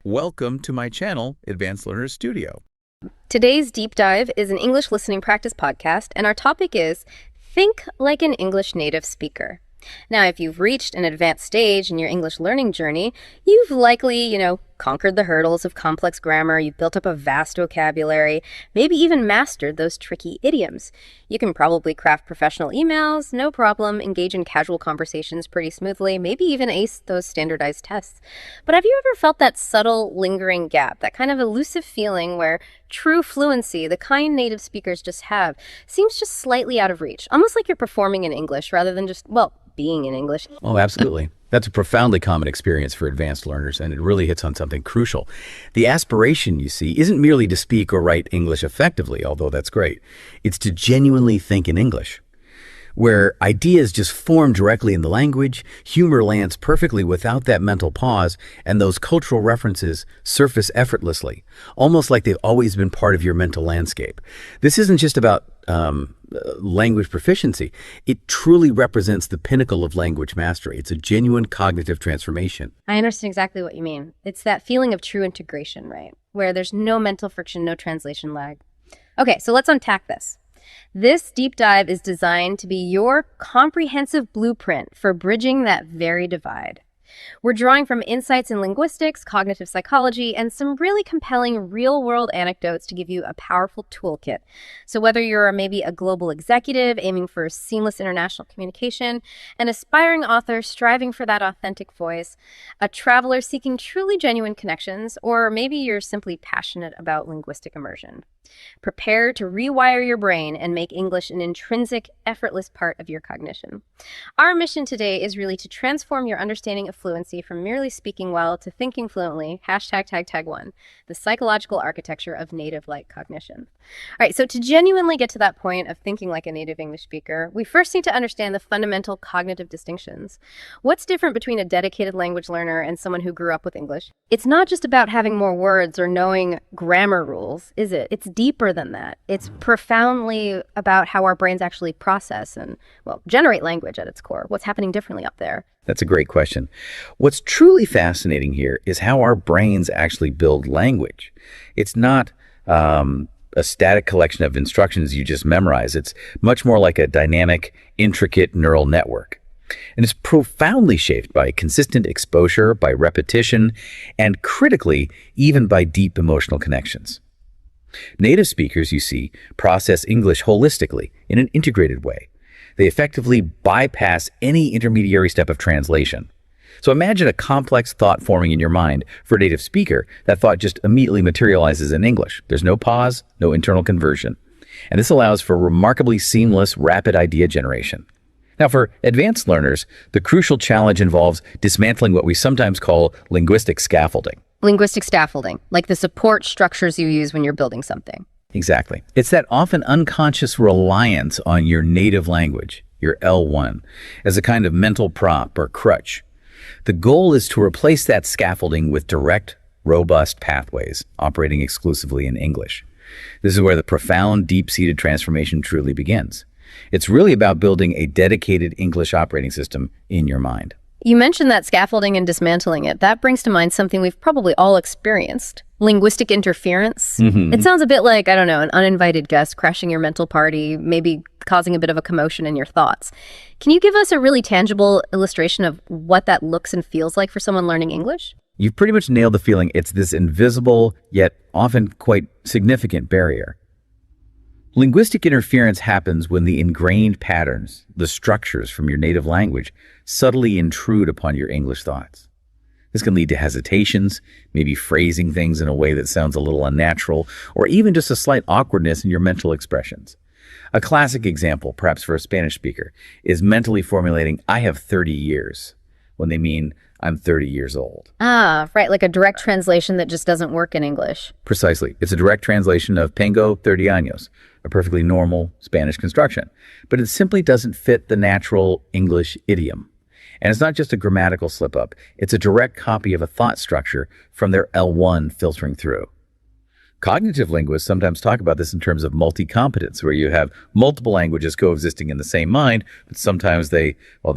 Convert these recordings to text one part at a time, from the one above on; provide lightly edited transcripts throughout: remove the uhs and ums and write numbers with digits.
Welcome to my channel, Advanced Learners Studio. Today's deep dive is an English listening practice podcast, and our topic is Think Like an English Native Speaker. Now, if you've reached an advanced stage in your English learning journey, you've likely, conquered the hurdles of complex grammar, you've built up a vast vocabulary, maybe even mastered those tricky idioms. You can probably craft professional emails, no problem, engage in casual conversations pretty smoothly, maybe even ace those standardized tests. But have you ever felt that subtle, lingering gap, that kind of elusive feeling where true fluency, the kind native speakers just have, seems just slightly out of reach, almost like you're performing in English rather than just, being in English? Oh, absolutely. That's a profoundly common experience for advanced learners, and it really hits on something crucial. The aspiration, you see, isn't merely to speak or write English effectively, although that's great. It's to genuinely think in English, where ideas just form directly in the language, humor lands perfectly without that mental pause, and those cultural references surface effortlessly, almost like they've always been part of your mental landscape. This isn't just about language proficiency. It truly represents the pinnacle of language mastery. It's a genuine cognitive transformation. I understand exactly what you mean. It's that feeling of true integration, right? Where there's no mental friction, no translation lag. Okay, so let's unpack this. This deep dive is designed to be your comprehensive blueprint for bridging that very divide. We're drawing from insights in linguistics, cognitive psychology, and some really compelling real-world anecdotes to give you a powerful toolkit. So whether you're maybe a global executive aiming for seamless international communication, an aspiring author striving for that authentic voice, a traveler seeking truly genuine connections, or maybe you're simply passionate about linguistic immersion, prepare to rewire your brain and make English an intrinsic, effortless part of your cognition. Our mission today is really to transform your understanding of fluency from merely speaking well to thinking fluently, #tag1, the psychological architecture of native-like cognition. All right, so to genuinely get to that point of thinking like a native English speaker, we first need to understand the fundamental cognitive distinctions. What's different between a dedicated language learner and someone who grew up with English? It's not just about having more words or knowing grammar rules, is it? It's deeper than that. It's profoundly about how our brains actually process and, generate language at its core. What's happening differently up there? That's a great question. What's truly fascinating here is how our brains actually build language. It's not a static collection of instructions you just memorize. It's much more like a dynamic, intricate neural network. And it's profoundly shaped by consistent exposure, by repetition, and critically, even by deep emotional connections. Native speakers, you see, process English holistically in an integrated way. They effectively bypass any intermediary step of translation. So imagine a complex thought forming in your mind. For a native speaker, that thought just immediately materializes in English. There's no pause, no internal conversion. And this allows for remarkably seamless, rapid idea generation. Now, for advanced learners, the crucial challenge involves dismantling what we sometimes call linguistic scaffolding. Linguistic scaffolding, like the support structures you use when you're building something. Exactly. It's that often unconscious reliance on your native language, your L1, as a kind of mental prop or crutch. The goal is to replace that scaffolding with direct, robust pathways operating exclusively in English. This is where the profound, deep-seated transformation truly begins. It's really about building a dedicated English operating system in your mind. You mentioned that scaffolding and dismantling it. That brings to mind something we've probably all experienced. Linguistic interference. Mm-hmm. It sounds a bit like, an uninvited guest crashing your mental party, maybe causing a bit of a commotion in your thoughts. Can you give us a really tangible illustration of what that looks and feels like for someone learning English? You've pretty much nailed the feeling. It's this invisible, yet often quite significant barrier. Linguistic interference happens when the ingrained patterns, the structures from your native language, subtly intrude upon your English thoughts. This can lead to hesitations, maybe phrasing things in a way that sounds a little unnatural, or even just a slight awkwardness in your mental expressions. A classic example, perhaps for a Spanish speaker, is mentally formulating, "I have 30 years," when they mean, "I'm 30 years old." Ah, right, like a direct translation that just doesn't work in English. Precisely. It's a direct translation of "Tengo 30 años," a perfectly normal Spanish construction. But it simply doesn't fit the natural English idiom. And it's not just a grammatical slip-up. It's a direct copy of a thought structure from their L1 filtering through. Cognitive linguists sometimes talk about this in terms of multi-competence, where you have multiple languages coexisting in the same mind, but sometimes they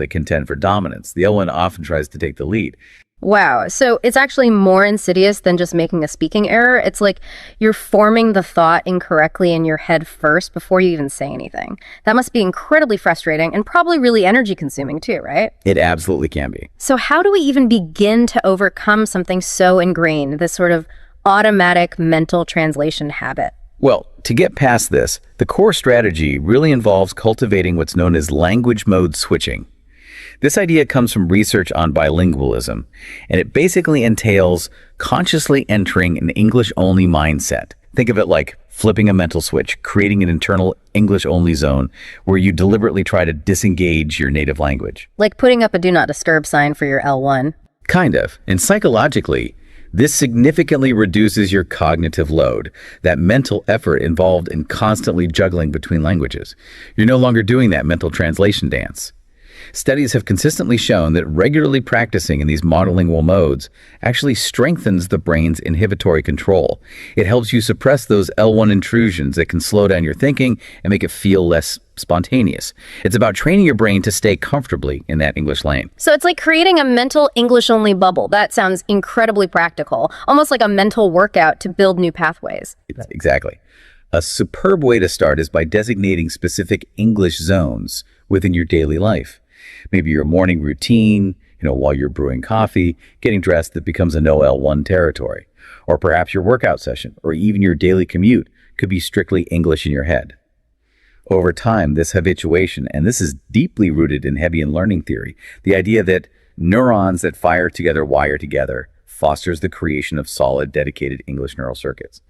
contend for dominance. The L1 often tries to take the lead. Wow. So it's actually more insidious than just making a speaking error. It's like you're forming the thought incorrectly in your head first before you even say anything. That must be incredibly frustrating and probably really energy consuming too, right? It absolutely can be. So how do we even begin to overcome something so ingrained, this sort of automatic mental translation habit? Well, to get past this, the core strategy really involves cultivating what's known as language mode switching. This idea comes from research on bilingualism, and it basically entails consciously entering an English-only mindset. Think of it like flipping a mental switch, creating an internal English-only zone where you deliberately try to disengage your native language. Like putting up a do not disturb sign for your L1. Kind of. And psychologically, this significantly reduces your cognitive load, that mental effort involved in constantly juggling between languages. You're no longer doing that mental translation dance. Studies have consistently shown that regularly practicing in these monolingual modes actually strengthens the brain's inhibitory control. It helps you suppress those L1 intrusions that can slow down your thinking and make it feel less spontaneous. It's about training your brain to stay comfortably in that English lane. So it's like creating a mental English-only bubble. That sounds incredibly practical, almost like a mental workout to build new pathways. Exactly. A superb way to start is by designating specific English zones within your daily life. Maybe your morning routine, while you're brewing coffee, getting dressed, that becomes a no L1 territory. Or perhaps your workout session, or even your daily commute could be strictly English in your head. Over time, this habituation, and this is deeply rooted in Hebbian learning theory, the idea that neurons that fire together wire together, fosters the creation of solid, dedicated English neural circuits.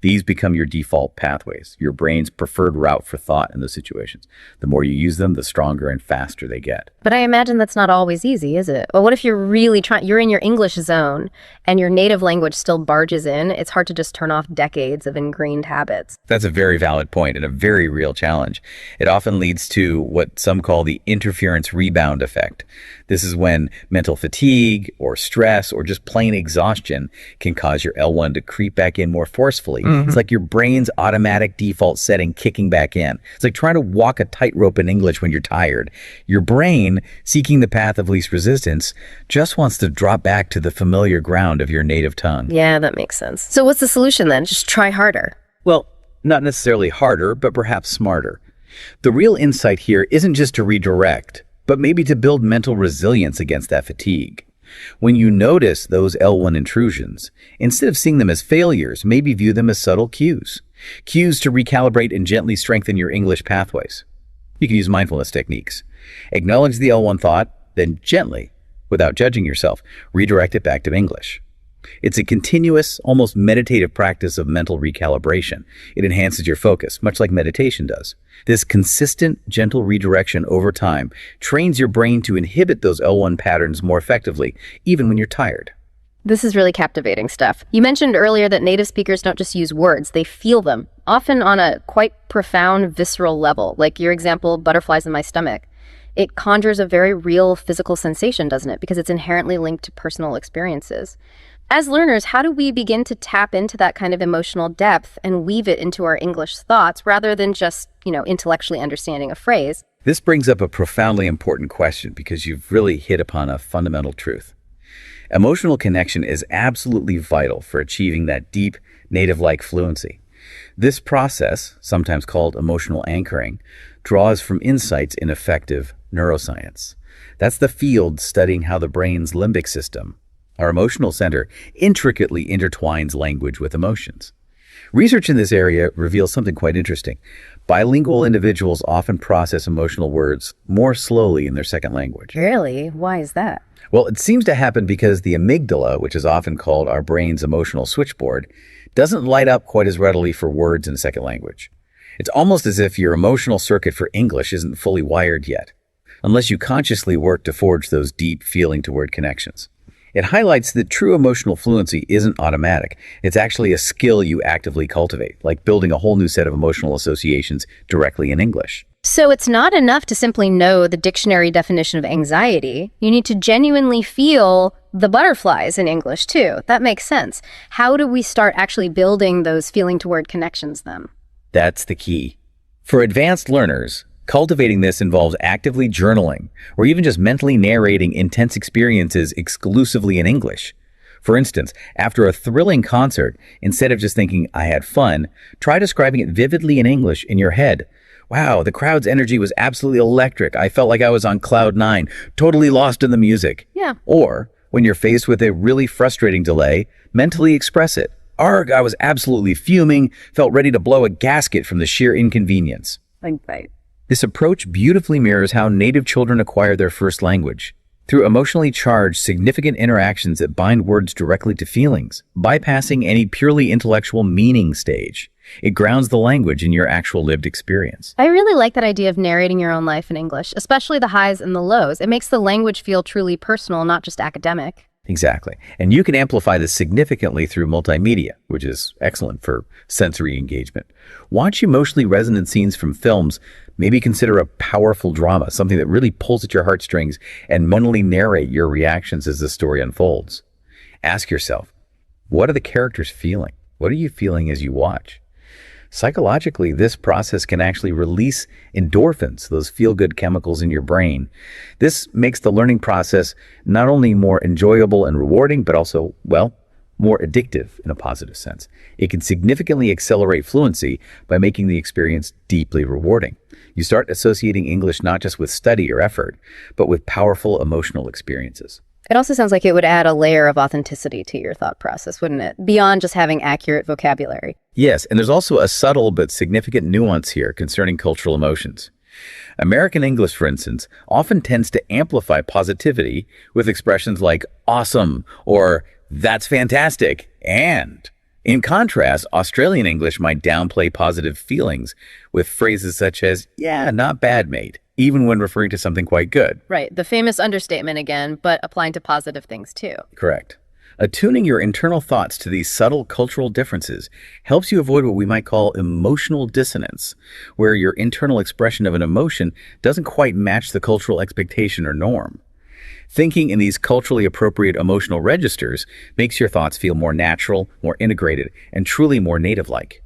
These become your default pathways, your brain's preferred route for thought in those situations. The more you use them, the stronger and faster they get. But I imagine that's not always easy, is it? Well, what if you're really you're in your English zone and your native language still barges in? It's hard to just turn off decades of ingrained habits. That's a very valid point and a very real challenge. It often leads to what some call the interference rebound effect. This is when mental fatigue or stress or just plain exhaustion can cause your L1 to creep back in more forcefully. It's like your brain's automatic default setting kicking back in. It's like trying to walk a tightrope in English when you're tired. Your brain, seeking the path of least resistance, just wants to drop back to the familiar ground of your native tongue. Yeah, that makes sense. So what's the solution then? Just try harder. Well, not necessarily harder, but perhaps smarter. The real insight here isn't just to redirect, but maybe to build mental resilience against that fatigue. When you notice those L1 intrusions, instead of seeing them as failures, maybe view them as subtle cues. Cues to recalibrate and gently strengthen your English pathways. You can use mindfulness techniques. Acknowledge the L1 thought, then gently, without judging yourself, redirect it back to English. It's a continuous, almost meditative practice of mental recalibration. It enhances your focus, much like meditation does. This consistent, gentle redirection over time trains your brain to inhibit those L1 patterns more effectively, even when you're tired. This is really captivating stuff. You mentioned earlier that native speakers don't just use words, they feel them, often on a quite profound, visceral level, like your example, butterflies in my stomach. It conjures a very real physical sensation, doesn't it? Because it's inherently linked to personal experiences. As learners, how do we begin to tap into that kind of emotional depth and weave it into our English thoughts rather than just, intellectually understanding a phrase? This brings up a profoundly important question because you've really hit upon a fundamental truth. Emotional connection is absolutely vital for achieving that deep, native-like fluency. This process, sometimes called emotional anchoring, draws from insights in affective neuroscience. That's the field studying how the brain's limbic system, our emotional center, intricately intertwines language with emotions. Research in this area reveals something quite interesting. Bilingual individuals often process emotional words more slowly in their second language. Really? Why is that? Well, it seems to happen because the amygdala, which is often called our brain's emotional switchboard, doesn't light up quite as readily for words in a second language. It's almost as if your emotional circuit for English isn't fully wired yet, unless you consciously work to forge those deep feeling-to-word connections. It highlights that true emotional fluency isn't automatic. It's actually a skill you actively cultivate, like building a whole new set of emotional associations directly in English. So it's not enough to simply know the dictionary definition of anxiety. You need to genuinely feel the butterflies in English too. That makes sense. How do we start actually building those feeling-to-word connections then? That's the key. For advanced learners, Cultivating this involves actively journaling, or even just mentally narrating intense experiences exclusively in English. For instance, after a thrilling concert, instead of just thinking, I had fun, try describing it vividly in English in your head. Wow, the crowd's energy was absolutely electric. I felt like I was on cloud nine, totally lost in the music. Yeah. Or, when you're faced with a really frustrating delay, mentally express it. Arg, I was absolutely fuming, felt ready to blow a gasket from the sheer inconvenience. Right. This approach beautifully mirrors how native children acquire their first language, through emotionally charged, significant interactions that bind words directly to feelings, bypassing any purely intellectual meaning stage. It grounds the language in your actual lived experience. I really like that idea of narrating your own life in English, especially the highs and the lows. It makes the language feel truly personal, not just academic. Exactly. And you can amplify this significantly through multimedia, which is excellent for sensory engagement. Watch emotionally resonant scenes from films. Maybe consider a powerful drama, something that really pulls at your heartstrings, and mentally narrate your reactions as the story unfolds. Ask yourself, what are the characters feeling? What are you feeling as you watch? Psychologically, this process can actually release endorphins, those feel-good chemicals in your brain. This makes the learning process not only more enjoyable and rewarding, but also, well, more addictive in a positive sense. It can significantly accelerate fluency by making the experience deeply rewarding. You start associating English not just with study or effort, but with powerful emotional experiences. It also sounds like it would add a layer of authenticity to your thought process, wouldn't it? Beyond just having accurate vocabulary. Yes, and there's also a subtle but significant nuance here concerning cultural emotions. American English, for instance, often tends to amplify positivity with expressions like awesome or that's fantastic, and in contrast, Australian English might downplay positive feelings with phrases such as, yeah, not bad, mate, even when referring to something quite good. Right, the famous understatement again, but applying to positive things too. Correct. Attuning your internal thoughts to these subtle cultural differences helps you avoid what we might call emotional dissonance, where your internal expression of an emotion doesn't quite match the cultural expectation or norm. Thinking in these culturally appropriate emotional registers makes your thoughts feel more natural, more integrated, and truly more native-like.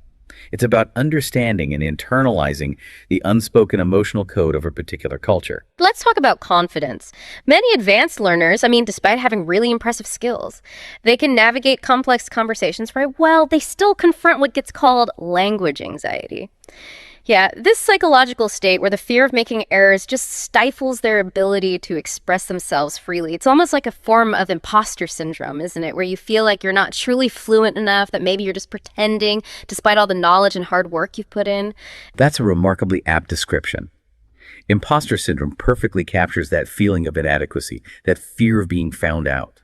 It's about understanding and internalizing the unspoken emotional code of a particular culture. Let's talk about confidence. Many advanced learners, despite having really impressive skills, they can navigate complex conversations very well. They still confront what gets called language anxiety. Yeah, this psychological state where the fear of making errors just stifles their ability to express themselves freely. It's almost like a form of imposter syndrome, isn't it? Where you feel like you're not truly fluent enough, that maybe you're just pretending despite all the knowledge and hard work you've put in. That's a remarkably apt description. Imposter syndrome perfectly captures that feeling of inadequacy, that fear of being found out.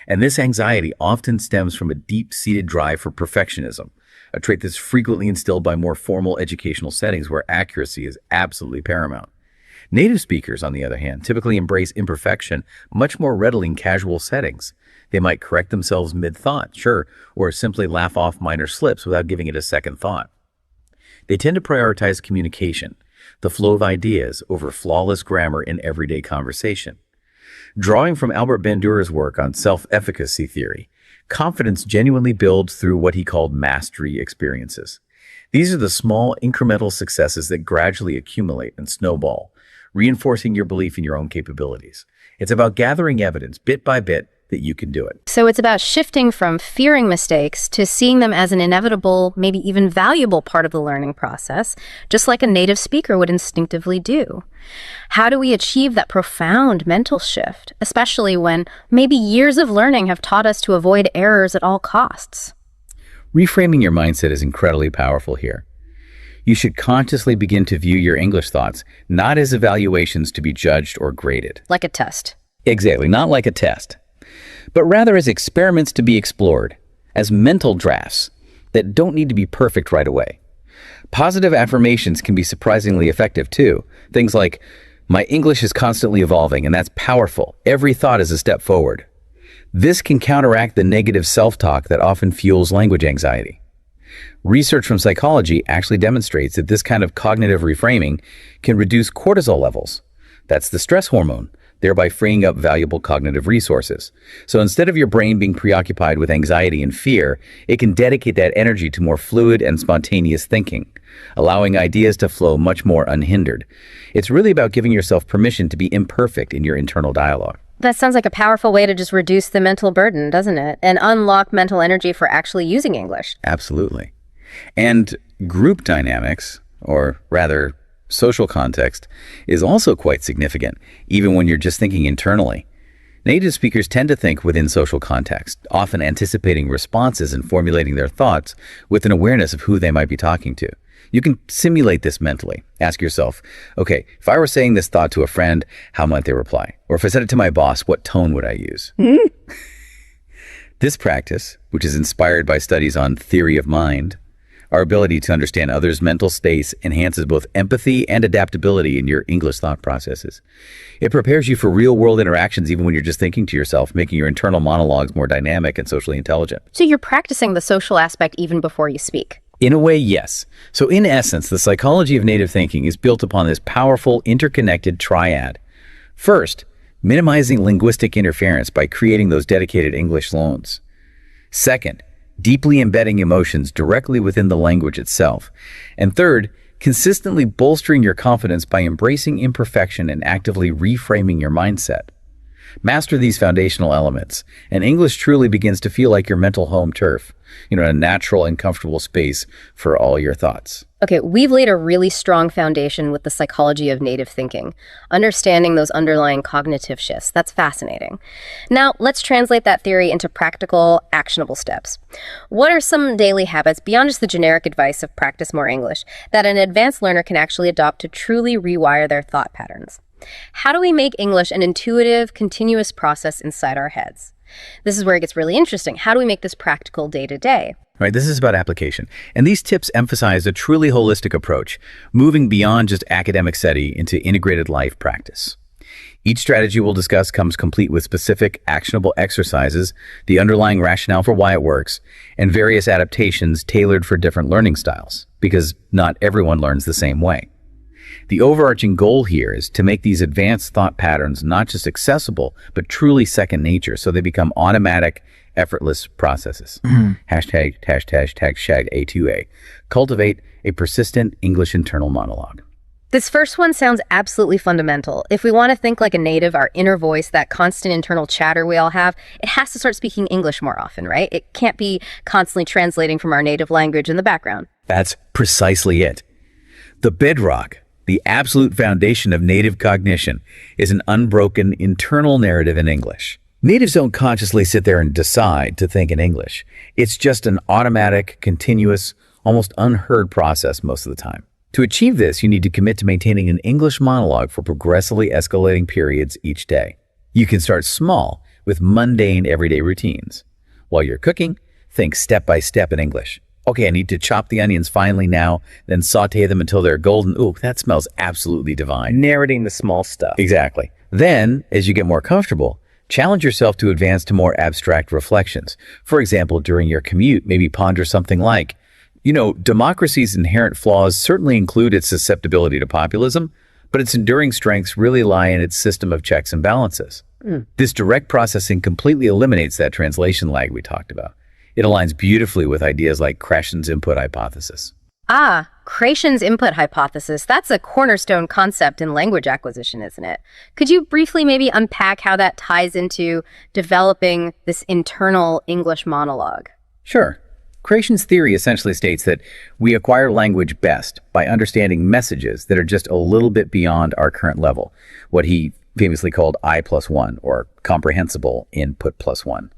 And this anxiety often stems from a deep-seated drive for perfectionism, a trait that's frequently instilled by more formal educational settings where accuracy is absolutely paramount. Native speakers, on the other hand, typically embrace imperfection much more readily in casual settings. They might correct themselves mid-thought, sure, or simply laugh off minor slips without giving it a second thought. They tend to prioritize communication, the flow of ideas, over flawless grammar in everyday conversation. Drawing from Albert Bandura's work on self-efficacy theory, confidence genuinely builds through what he called mastery experiences. These are the small incremental successes that gradually accumulate and snowball, reinforcing your belief in your own capabilities. It's about gathering evidence bit by bit that you can do it. So it's about shifting from fearing mistakes to seeing them as an inevitable, maybe even valuable part of the learning process, just like a native speaker would instinctively do. How do we achieve that profound mental shift, especially when maybe years of learning have taught us to avoid errors at all costs? Reframing your mindset is incredibly powerful here. You should consciously begin to view your English thoughts not as evaluations to be judged or graded. Like a test. Exactly, not like a test, but rather as experiments to be explored, as mental drafts that don't need to be perfect right away. Positive affirmations can be surprisingly effective too. Things like, my English is constantly evolving, and that's powerful. Every thought is a step forward. This can counteract the negative self-talk that often fuels language anxiety. Research from psychology actually demonstrates that this kind of cognitive reframing can reduce cortisol levels. That's the stress hormone, thereby freeing up valuable cognitive resources. So instead of your brain being preoccupied with anxiety and fear, it can dedicate that energy to more fluid and spontaneous thinking, allowing ideas to flow much more unhindered. It's really about giving yourself permission to be imperfect in your internal dialogue. That sounds like a powerful way to just reduce the mental burden, doesn't it? And unlock mental energy for actually using English. Absolutely. And group dynamics, or rather social context, is also quite significant, even when you're just thinking internally. Native speakers tend to think within social context, often anticipating responses and formulating their thoughts with an awareness of who they might be talking to. You can simulate this mentally. Ask yourself, okay, if I were saying this thought to a friend, how might they reply? Or if I said it to my boss, what tone would I use? This practice, which is inspired by studies on theory of mind, our ability to understand others' mental space enhances both empathy and adaptability in your English thought processes. It prepares you for real-world interactions even when you're just thinking to yourself, making your internal monologues more dynamic and socially intelligent. So you're practicing the social aspect even before you speak. In a way, yes. So in essence, the psychology of native thinking is built upon this powerful, interconnected triad. First, minimizing linguistic interference by creating those dedicated English zones. Second, deeply embedding emotions directly within the language itself. And third, consistently bolstering your confidence by embracing imperfection and actively reframing your mindset. Master these foundational elements, and English truly begins to feel like your mental home turf, a natural and comfortable space for all your thoughts. Okay, we've laid a really strong foundation with the psychology of native thinking, understanding those underlying cognitive shifts. That's fascinating. Now, let's translate that theory into practical, actionable steps. What are some daily habits, beyond just the generic advice of practice more English, that an advanced learner can actually adopt to truly rewire their thought patterns? How do we make English an intuitive, continuous process inside our heads? This is where it gets really interesting. How do we make this practical day to day? Right, this is about application. And these tips emphasize a truly holistic approach, moving beyond just academic study into integrated life practice. Each strategy we'll discuss comes complete with specific, actionable exercises, the underlying rationale for why it works, and various adaptations tailored for different learning styles, because not everyone learns the same way. The overarching goal here is to make these advanced thought patterns not just accessible, but truly second nature, so they become automatic, effortless processes. Hashtag A2A. Cultivate a persistent English internal monologue. This first one sounds absolutely fundamental. If we want to think like a native, our inner voice, that constant internal chatter we all have, it has to start speaking English more often, right? It can't be constantly translating from our native language in the background. That's precisely it. The bedrock, the absolute foundation of native cognition, is an unbroken internal narrative in English. Natives don't consciously sit there and decide to think in English. It's just an automatic, continuous, almost unheard process most of the time. To achieve this, you need to commit to maintaining an English monologue for progressively escalating periods each day. You can start small with mundane everyday routines. While you're cooking, think step by step in English. Okay, I need to chop the onions finely now, then saute them until they're golden. Ooh, that smells absolutely divine. Narrating the small stuff. Exactly. Then, as you get more comfortable, challenge yourself to advance to more abstract reflections. For example, during your commute, maybe ponder something like, democracy's inherent flaws certainly include its susceptibility to populism, but its enduring strengths really lie in its system of checks and balances. This direct processing completely eliminates that translation lag we talked about. It aligns beautifully with ideas like Krashen's input hypothesis. Krashen's input hypothesis. That's a cornerstone concept in language acquisition, isn't it? Could you briefly maybe unpack how that ties into developing this internal English monologue? Sure. Krashen's theory essentially states that we acquire language best by understanding messages that are just a little bit beyond our current level, what he famously called I+1, or comprehensible input plus one.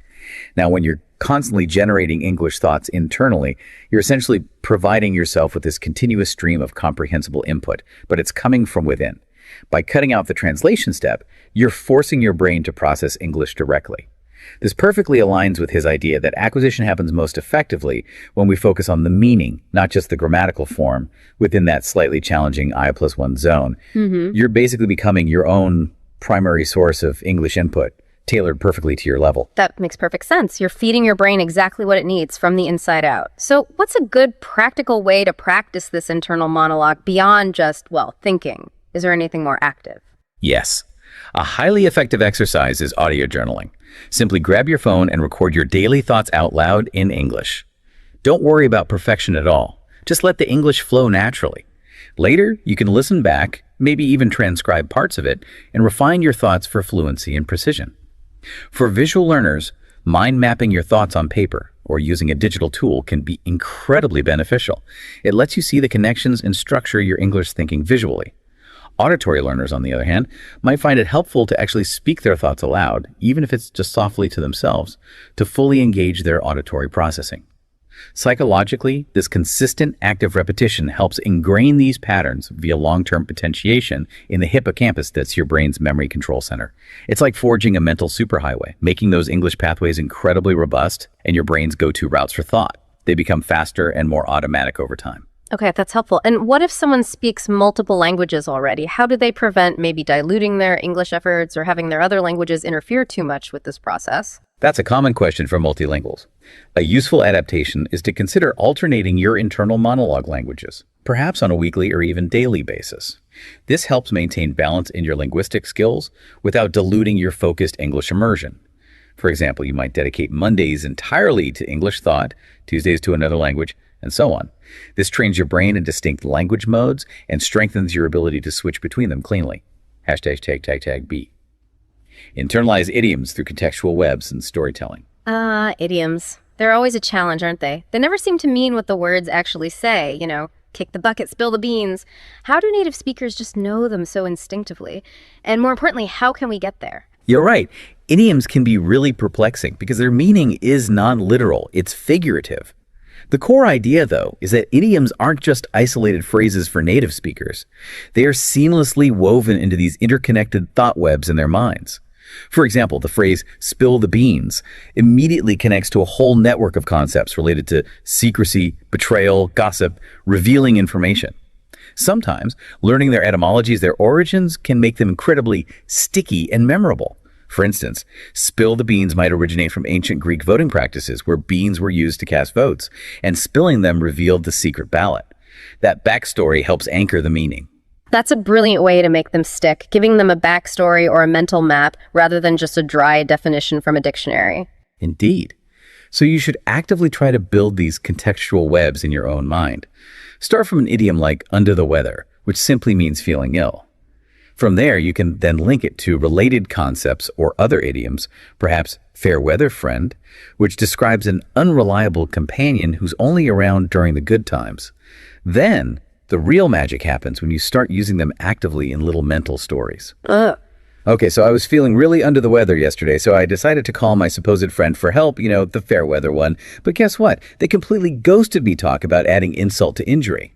Now, when you're constantly generating English thoughts internally, you're essentially providing yourself with this continuous stream of comprehensible input, but it's coming from within. By cutting out the translation step, you're forcing your brain to process English directly. This perfectly aligns with his idea that acquisition happens most effectively when we focus on the meaning, not just the grammatical form, within that slightly challenging I+1 zone. You're basically becoming your own primary source of English input, tailored perfectly to your level. That makes perfect sense. You're feeding your brain exactly what it needs from the inside out. So what's a good practical way to practice this internal monologue beyond just, thinking? Is there anything more active? Yes. A highly effective exercise is audio journaling. Simply grab your phone and record your daily thoughts out loud in English. Don't worry about perfection at all. Just let the English flow naturally. Later, you can listen back, maybe even transcribe parts of it, and refine your thoughts for fluency and precision. For visual learners, mind mapping your thoughts on paper or using a digital tool can be incredibly beneficial. It lets you see the connections and structure your English thinking visually. Auditory learners, on the other hand, might find it helpful to actually speak their thoughts aloud, even if it's just softly to themselves, to fully engage their auditory processing. Psychologically, this consistent active repetition helps ingrain these patterns via long-term potentiation in the hippocampus that's your brain's memory control center. It's like forging a mental superhighway, making those English pathways incredibly robust and your brain's go-to routes for thought. They become faster and more automatic over time. Okay, that's helpful. And what if someone speaks multiple languages already? How do they prevent maybe diluting their English efforts or having their other languages interfere too much with this process? That's a common question for multilinguals. A useful adaptation is to consider alternating your internal monologue languages, perhaps on a weekly or even daily basis. This helps maintain balance in your linguistic skills without diluting your focused English immersion. For example, you might dedicate Mondays entirely to English thought, Tuesdays to another language, and so on. This trains your brain in distinct language modes and strengthens your ability to switch between them cleanly. #B. Internalize idioms through contextual webs and storytelling. Idioms. They're always a challenge, aren't they? They never seem to mean what the words actually say, kick the bucket, spill the beans. How do native speakers just know them so instinctively? And more importantly, how can we get there? You're right. Idioms can be really perplexing because their meaning is non-literal. It's figurative. The core idea, though, is that idioms aren't just isolated phrases for native speakers. They are seamlessly woven into these interconnected thought webs in their minds. For example, the phrase "spill the beans" immediately connects to a whole network of concepts related to secrecy, betrayal, gossip, revealing information. Sometimes, learning their etymologies, their origins, can make them incredibly sticky and memorable. For instance, spill the beans might originate from ancient Greek voting practices where beans were used to cast votes, and spilling them revealed the secret ballot. That backstory helps anchor the meaning. That's a brilliant way to make them stick, giving them a backstory or a mental map rather than just a dry definition from a dictionary. Indeed. So you should actively try to build these contextual webs in your own mind. Start from an idiom like "under the weather," which simply means feeling ill. From there, you can then link it to related concepts or other idioms, perhaps "fair weather friend," which describes an unreliable companion who's only around during the good times. Then, the real magic happens when you start using them actively in little mental stories. Okay, so I was feeling really under the weather yesterday, so I decided to call my supposed friend for help, the fair weather one. But guess what? They completely ghosted me talk about adding insult to injury.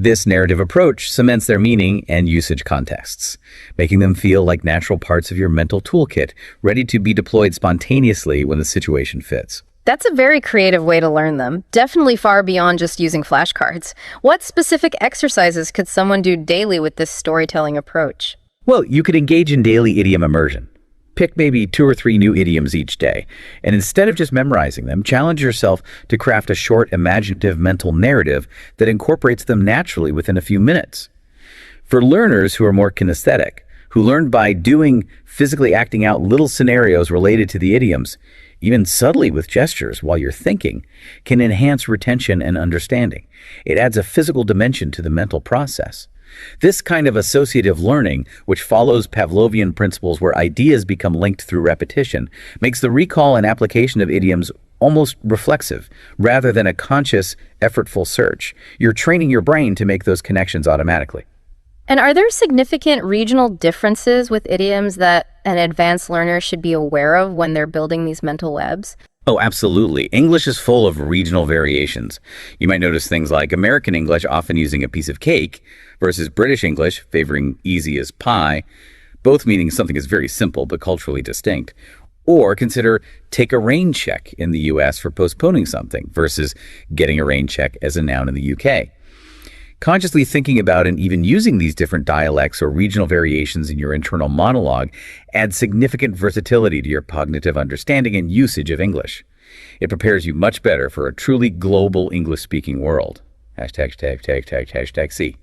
This narrative approach cements their meaning and usage contexts, making them feel like natural parts of your mental toolkit, ready to be deployed spontaneously when the situation fits. That's a very creative way to learn them, definitely far beyond just using flashcards. What specific exercises could someone do daily with this storytelling approach? Well, you could engage in daily idiom immersion. Pick maybe 2 or 3 new idioms each day, and instead of just memorizing them, challenge yourself to craft a short, imaginative mental narrative that incorporates them naturally within a few minutes. For learners who are more kinesthetic, who learn by doing, physically acting out little scenarios related to the idioms, even subtly with gestures while you're thinking, can enhance retention and understanding. It adds a physical dimension to the mental process. This kind of associative learning, which follows Pavlovian principles where ideas become linked through repetition, makes the recall and application of idioms almost reflexive, rather than a conscious, effortful search. You're training your brain to make those connections automatically. And are there significant regional differences with idioms that an advanced learner should be aware of when they're building these mental webs? Oh, absolutely. English is full of regional variations. You might notice things like American English often using a piece of cake versus British English favoring easy as pie, both meaning something is very simple but culturally distinct. Or consider take a rain check in the US for postponing something versus getting a rain check as a noun in the UK. Consciously thinking about and even using these different dialects or regional variations in your internal monologue adds significant versatility to your cognitive understanding and usage of English. It prepares you much better for a truly global English-speaking world. #C.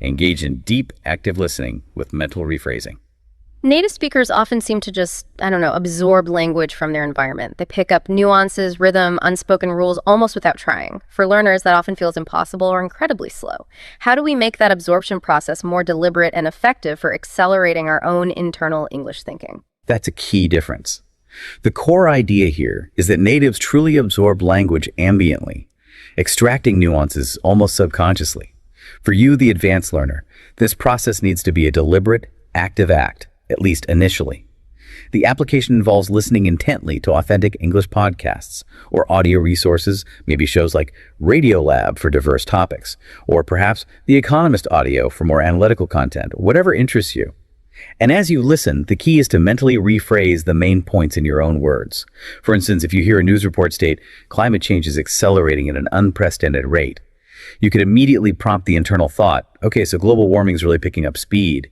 Engage in deep, active listening with mental rephrasing. Native speakers often seem to just, absorb language from their environment. They pick up nuances, rhythm, unspoken rules almost without trying. For learners, that often feels impossible or incredibly slow. How do we make that absorption process more deliberate and effective for accelerating our own internal English thinking? That's a key difference. The core idea here is that natives truly absorb language ambiently, extracting nuances almost subconsciously. For you, the advanced learner, this process needs to be a deliberate, active act, at least initially. The application involves listening intently to authentic English podcasts or audio resources, maybe shows like Radiolab for diverse topics, or perhaps The Economist audio for more analytical content, whatever interests you. And as you listen, the key is to mentally rephrase the main points in your own words. For instance, if you hear a news report state, climate change is accelerating at an unprecedented rate, you could immediately prompt the internal thought, okay, so global warming is really picking up speed.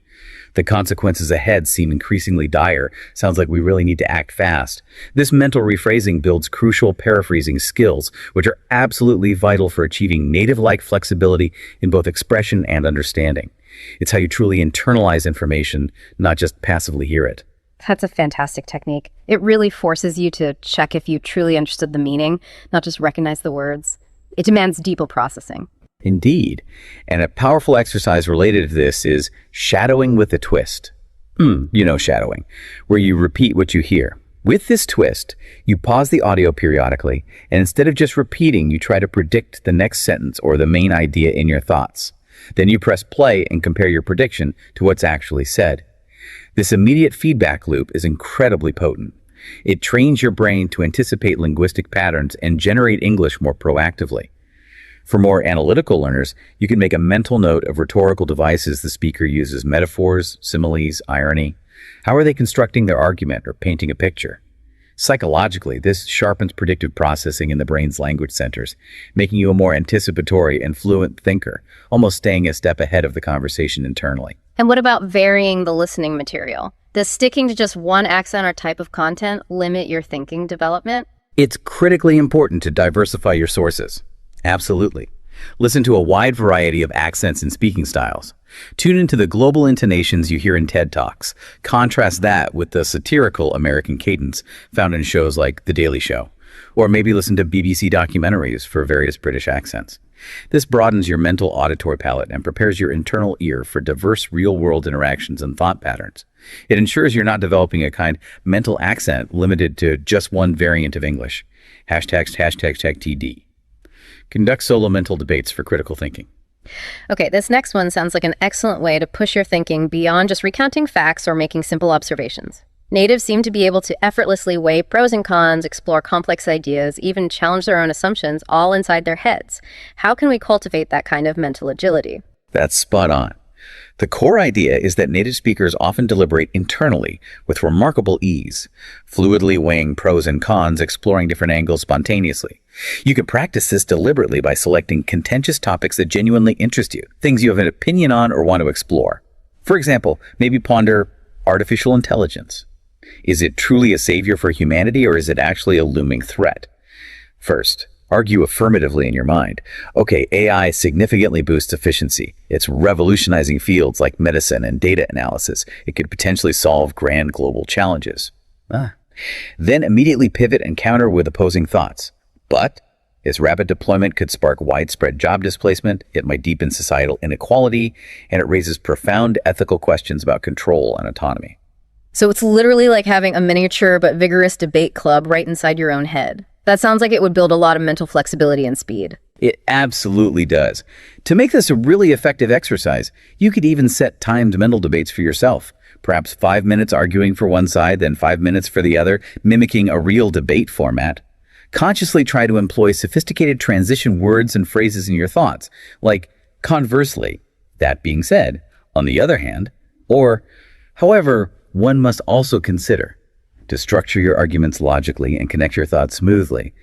The consequences ahead seem increasingly dire. Sounds like we really need to act fast. This mental rephrasing builds crucial paraphrasing skills, which are absolutely vital for achieving native-like flexibility in both expression and understanding. It's how you truly internalize information, not just passively hear it. That's a fantastic technique. It really forces you to check if you truly understood the meaning, not just recognize the words. It demands deeper processing. Indeed. And a powerful exercise related to this is shadowing with a twist. Shadowing, where you repeat what you hear. With this twist, you pause the audio periodically, and instead of just repeating, you try to predict the next sentence or the main idea in your thoughts. Then you press play and compare your prediction to what's actually said. This immediate feedback loop is incredibly potent. It trains your brain to anticipate linguistic patterns and generate English more proactively. For more analytical learners, you can make a mental note of rhetorical devices the speaker uses: metaphors, similes, irony. How are they constructing their argument or painting a picture? Psychologically, this sharpens predictive processing in the brain's language centers, making you a more anticipatory and fluent thinker, almost staying a step ahead of the conversation internally. And what about varying the listening material? Does sticking to just one accent or type of content limit your thinking development? It's critically important to diversify your sources. Absolutely. Listen to a wide variety of accents and speaking styles. Tune into the global intonations you hear in TED Talks. Contrast that with the satirical American cadence found in shows like The Daily Show. Or maybe listen to BBC documentaries for various British accents. This broadens your mental auditory palette and prepares your internal ear for diverse real-world interactions and thought patterns. It ensures you're not developing a kind mental accent limited to just one variant of English. Hashtags TD. Conduct solo mental debates for critical thinking. Okay, this next one sounds like an excellent way to push your thinking beyond just recounting facts or making simple observations. Natives seem to be able to effortlessly weigh pros and cons, explore complex ideas, even challenge their own assumptions all inside their heads. How can we cultivate that kind of mental agility? That's spot on. The core idea is that native speakers often deliberate internally with remarkable ease, fluidly weighing pros and cons, exploring different angles spontaneously. You can practice this deliberately by selecting contentious topics that genuinely interest you, things you have an opinion on or want to explore. For example, maybe ponder artificial intelligence. Is it truly a savior for humanity, or is it actually a looming threat? First, argue affirmatively in your mind. Okay, AI significantly boosts efficiency. It's revolutionizing fields like medicine and data analysis. It could potentially solve grand global challenges. Then immediately pivot and counter with opposing thoughts. But its rapid deployment could spark widespread job displacement, it might deepen societal inequality, and it raises profound ethical questions about control and autonomy. So it's literally like having a miniature but vigorous debate club right inside your own head. That sounds like it would build a lot of mental flexibility and speed. It absolutely does. To make this a really effective exercise, you could even set timed mental debates for yourself. Perhaps 5 minutes arguing for one side, then 5 minutes for the other, mimicking a real debate format. Consciously try to employ sophisticated transition words and phrases in your thoughts, like conversely, that being said, on the other hand, or however, one must also consider. To structure your arguments logically and connect your thoughts smoothly.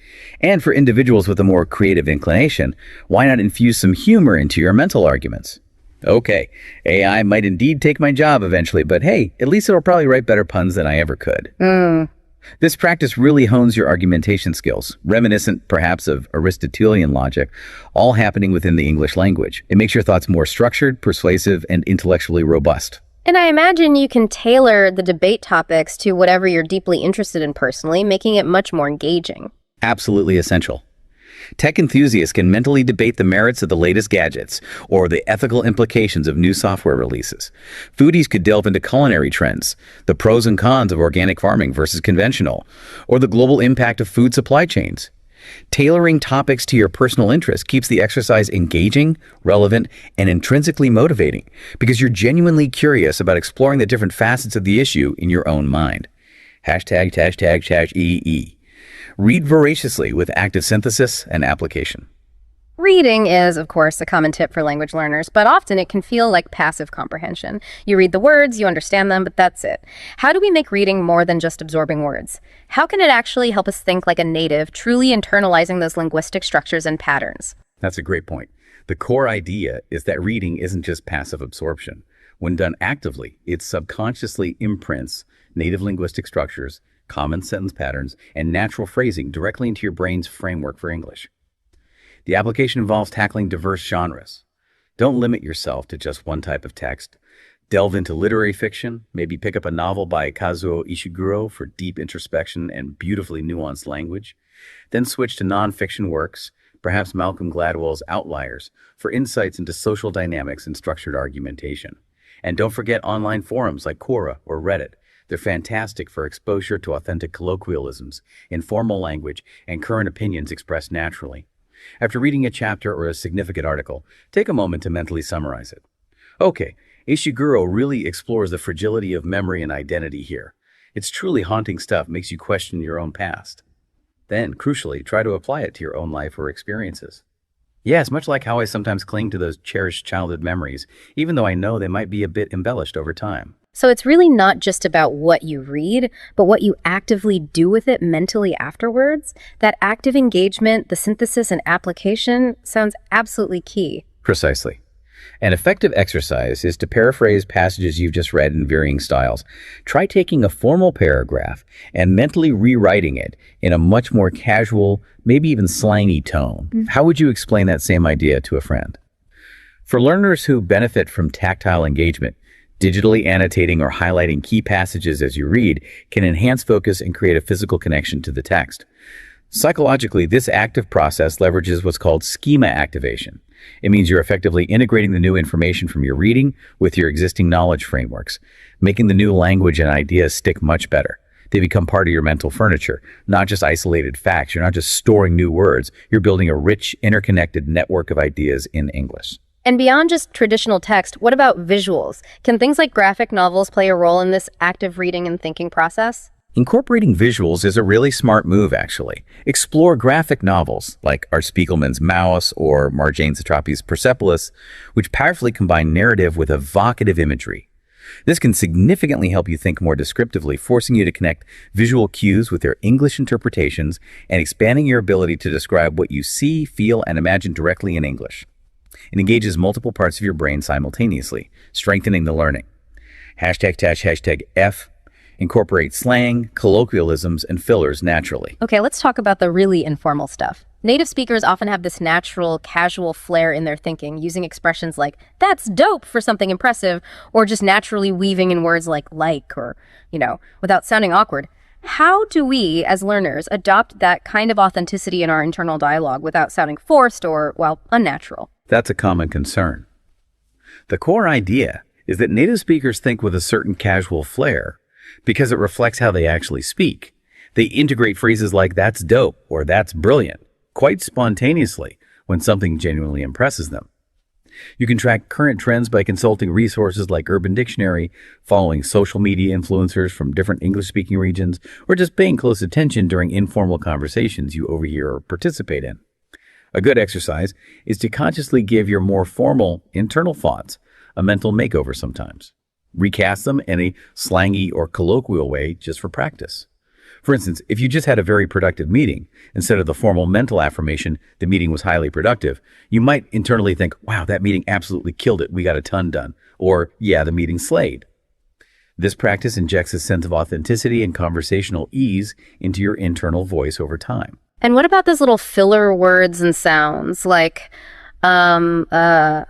And for individuals with a more creative inclination, why not infuse some humor into your mental arguments? Okay, AI might indeed take my job eventually, but hey, at least it'll probably write better puns than I ever could. This practice really hones your argumentation skills, reminiscent perhaps of Aristotelian logic, all happening within the English language. It makes your thoughts more structured, persuasive, and intellectually robust. And I imagine you can tailor the debate topics to whatever you're deeply interested in personally, making it much more engaging. Absolutely essential. Tech enthusiasts can mentally debate the merits of the latest gadgets or the ethical implications of new software releases. Foodies could delve into culinary trends, the pros and cons of organic farming versus conventional, or the global impact of food supply chains. Tailoring topics to your personal interests keeps the exercise engaging, relevant, and intrinsically motivating because you're genuinely curious about exploring the different facets of the issue in your own mind. ###EE. Read voraciously with active synthesis and application. Reading is, of course, a common tip for language learners, but often it can feel like passive comprehension. You read the words, you understand them, but that's it. How do we make reading more than just absorbing words? How can it actually help us think like a native, truly internalizing those linguistic structures and patterns? That's a great point. The core idea is that reading isn't just passive absorption. When done actively, it subconsciously imprints native linguistic structures, common sentence patterns, and natural phrasing directly into your brain's framework for English. The application involves tackling diverse genres. Don't limit yourself to just one type of text. Delve into literary fiction, maybe pick up a novel by Kazuo Ishiguro for deep introspection and beautifully nuanced language. Then switch to nonfiction works, perhaps Malcolm Gladwell's Outliers, for insights into social dynamics and structured argumentation. And don't forget online forums like Quora or Reddit. They're fantastic for exposure to authentic colloquialisms, informal language, and current opinions expressed naturally. After reading a chapter or a significant article, take a moment to mentally summarize it. Okay, Ishiguro really explores the fragility of memory and identity here. It's truly haunting stuff, makes you question your own past. Then, crucially, try to apply it to your own life or experiences. Yes, much like how I sometimes cling to those cherished childhood memories, even though I know they might be a bit embellished over time. So it's really not just about what you read, but what you actively do with it mentally afterwards. That active engagement, the synthesis and application sounds absolutely key. Precisely. An effective exercise is to paraphrase passages you've just read in varying styles. Try taking a formal paragraph and mentally rewriting it in a much more casual, maybe even slangy tone. How would you explain that same idea to a friend? For learners who benefit from tactile engagement, digitally annotating or highlighting key passages as you read can enhance focus and create a physical connection to the text. Psychologically, this active process leverages what's called schema activation. It means you're effectively integrating the new information from your reading with your existing knowledge frameworks, making the new language and ideas stick much better. They become part of your mental furniture, not just isolated facts. You're not just storing new words. You're building a rich, interconnected network of ideas in English. And beyond just traditional text, what about visuals? Can things like graphic novels play a role in this active reading and thinking process? Incorporating visuals is a really smart move, actually. Explore graphic novels like Art Spiegelman's Mouse or Marjane Satrapi's Persepolis, which powerfully combine narrative with evocative imagery. This can significantly help you think more descriptively, forcing you to connect visual cues with their English interpretations and expanding your ability to describe what you see, feel, and imagine directly in English. It engages multiple parts of your brain simultaneously, strengthening the learning. #F. Incorporate slang, colloquialisms, and fillers naturally. Okay, let's talk about the really informal stuff. Native speakers often have this natural, casual flair in their thinking, using expressions like, "that's dope" for something impressive, or just naturally weaving in words like or, without sounding awkward. How do we, as learners, adopt that kind of authenticity in our internal dialogue without sounding forced or, unnatural? That's a common concern. The core idea is that native speakers think with a certain casual flair because it reflects how they actually speak. They integrate phrases like "that's dope" or "that's brilliant" quite spontaneously when something genuinely impresses them. You can track current trends by consulting resources like Urban Dictionary, following social media influencers from different English-speaking regions, or just paying close attention during informal conversations you overhear or participate in. A good exercise is to consciously give your more formal internal thoughts a mental makeover sometimes. Recast them in a slangy or colloquial way just for practice. For instance, if you just had a very productive meeting, instead of the formal mental affirmation, "the meeting was highly productive," you might internally think, "wow, that meeting absolutely killed it. We got a ton done." Or, "yeah, the meeting slayed." This practice injects a sense of authenticity and conversational ease into your internal voice over time. And what about those little filler words and sounds like, that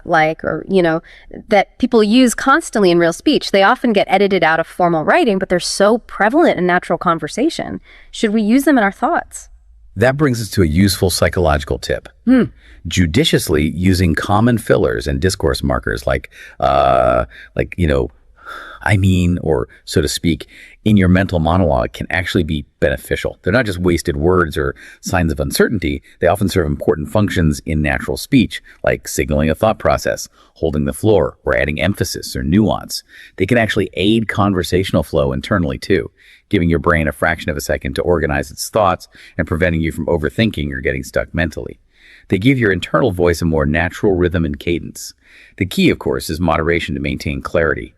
people use constantly in real speech. They often get edited out of formal writing, but they're so prevalent in natural conversation. Should we use them in our thoughts? That brings us to a useful psychological tip. Judiciously using common fillers and discourse markers I mean, or so to speak, in your mental monologue can actually be beneficial. They're not just wasted words or signs of uncertainty. They often serve important functions in natural speech, like signaling a thought process, holding the floor, or adding emphasis or nuance. They can actually aid conversational flow internally too, giving your brain a fraction of a second to organize its thoughts and preventing you from overthinking or getting stuck mentally. They give your internal voice a more natural rhythm and cadence. The key, of course, is moderation to maintain clarity.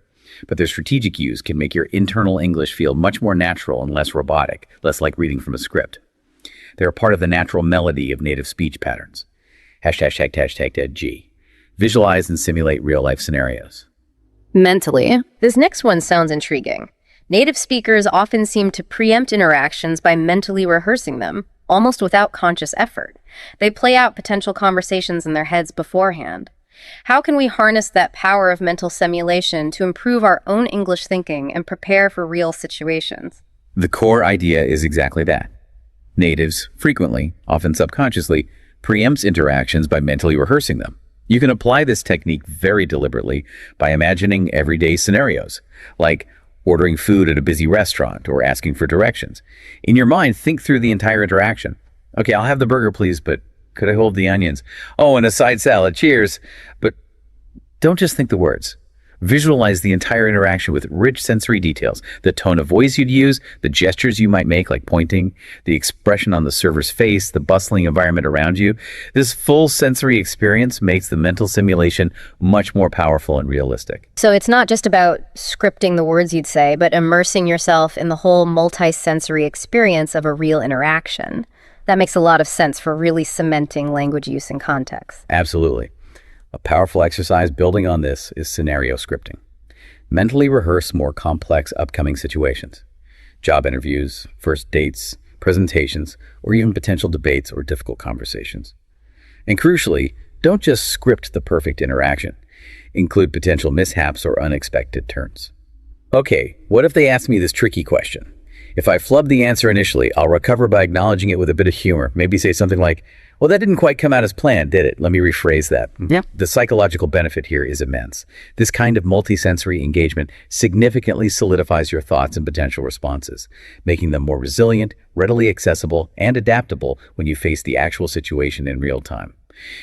But their strategic use can make your internal English feel much more natural and less robotic, less like reading from a script. They're a part of the natural melody of native speech patterns. ###G. Visualize and simulate real-life scenarios. Mentally. This next one sounds intriguing. Native speakers often seem to preempt interactions by mentally rehearsing them, almost without conscious effort. They play out potential conversations in their heads beforehand. How can we harness that power of mental simulation to improve our own English thinking and prepare for real situations? The core idea is exactly that. Natives frequently, often subconsciously, preempts interactions by mentally rehearsing them. You can apply this technique very deliberately by imagining everyday scenarios, like ordering food at a busy restaurant or asking for directions. In your mind, think through the entire interaction. Okay, I'll have the burger, please, but could I hold the onions? Oh, and a side salad, cheers. But don't just think the words. Visualize the entire interaction with rich sensory details, the tone of voice you'd use, the gestures you might make, like pointing, the expression on the server's face, the bustling environment around you. This full sensory experience makes the mental simulation much more powerful and realistic. So it's not just about scripting the words you'd say, but immersing yourself in the whole multi-sensory experience of a real interaction. That makes a lot of sense for really cementing language use and context. Absolutely. A powerful exercise building on this is scenario scripting. Mentally rehearse more complex upcoming situations. Job interviews, first dates, presentations, or even potential debates or difficult conversations. And crucially, don't just script the perfect interaction. Include potential mishaps or unexpected turns. Okay, what if they ask me this tricky question? If I flub the answer initially, I'll recover by acknowledging it with a bit of humor. Maybe say something like, well, that didn't quite come out as planned, did it? Let me rephrase that. Yeah. The psychological benefit here is immense. This kind of multisensory engagement significantly solidifies your thoughts and potential responses, making them more resilient, readily accessible, and adaptable when you face the actual situation in real time.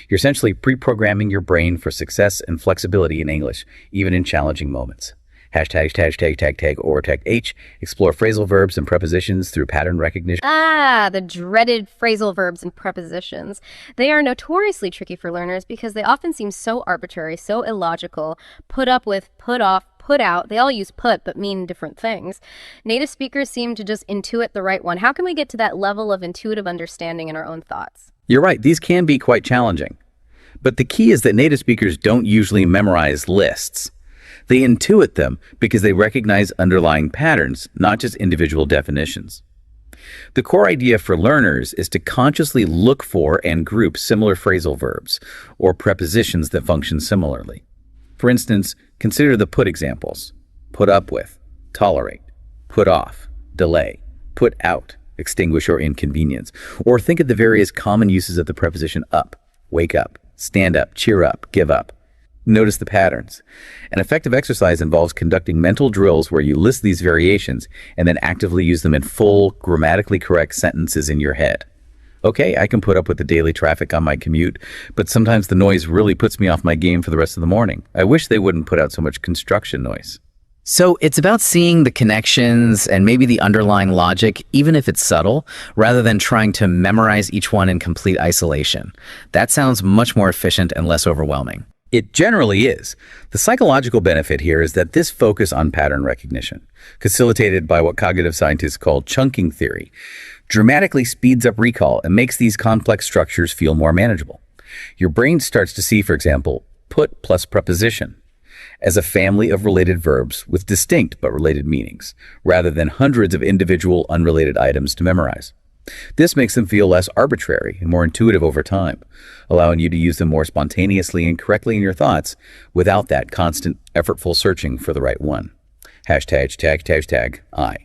You're essentially pre-programming your brain for success and flexibility in English, even in challenging moments. ###H. Explore phrasal verbs and prepositions through pattern recognition. The dreaded phrasal verbs and prepositions. They are notoriously tricky for learners because they often seem so arbitrary, so illogical. Put up with, put off, put out. They all use put, but mean different things. Native speakers seem to just intuit the right one. How can we get to that level of intuitive understanding in our own thoughts? You're right, these can be quite challenging. But the key is that native speakers don't usually memorize lists. They intuit them because they recognize underlying patterns, not just individual definitions. The core idea for learners is to consciously look for and group similar phrasal verbs or prepositions that function similarly. For instance, consider the put examples: put up with, tolerate, put off, delay, put out, extinguish or inconvenience. Or think of the various common uses of the preposition up: wake up, stand up, cheer up, give up. Notice the patterns. An effective exercise involves conducting mental drills where you list these variations and then actively use them in full, grammatically correct sentences in your head. Okay, I can put up with the daily traffic on my commute, but sometimes the noise really puts me off my game for the rest of the morning. I wish they wouldn't put out so much construction noise. So it's about seeing the connections and maybe the underlying logic, even if it's subtle, rather than trying to memorize each one in complete isolation. That sounds much more efficient and less overwhelming. It generally is. The psychological benefit here is that this focus on pattern recognition, facilitated by what cognitive scientists call chunking theory, dramatically speeds up recall and makes these complex structures feel more manageable. Your brain starts to see, for example, put plus preposition as a family of related verbs with distinct but related meanings, rather than hundreds of individual unrelated items to memorize. This makes them feel less arbitrary and more intuitive over time, allowing you to use them more spontaneously and correctly in your thoughts without that constant, effortful searching for the right one. #I.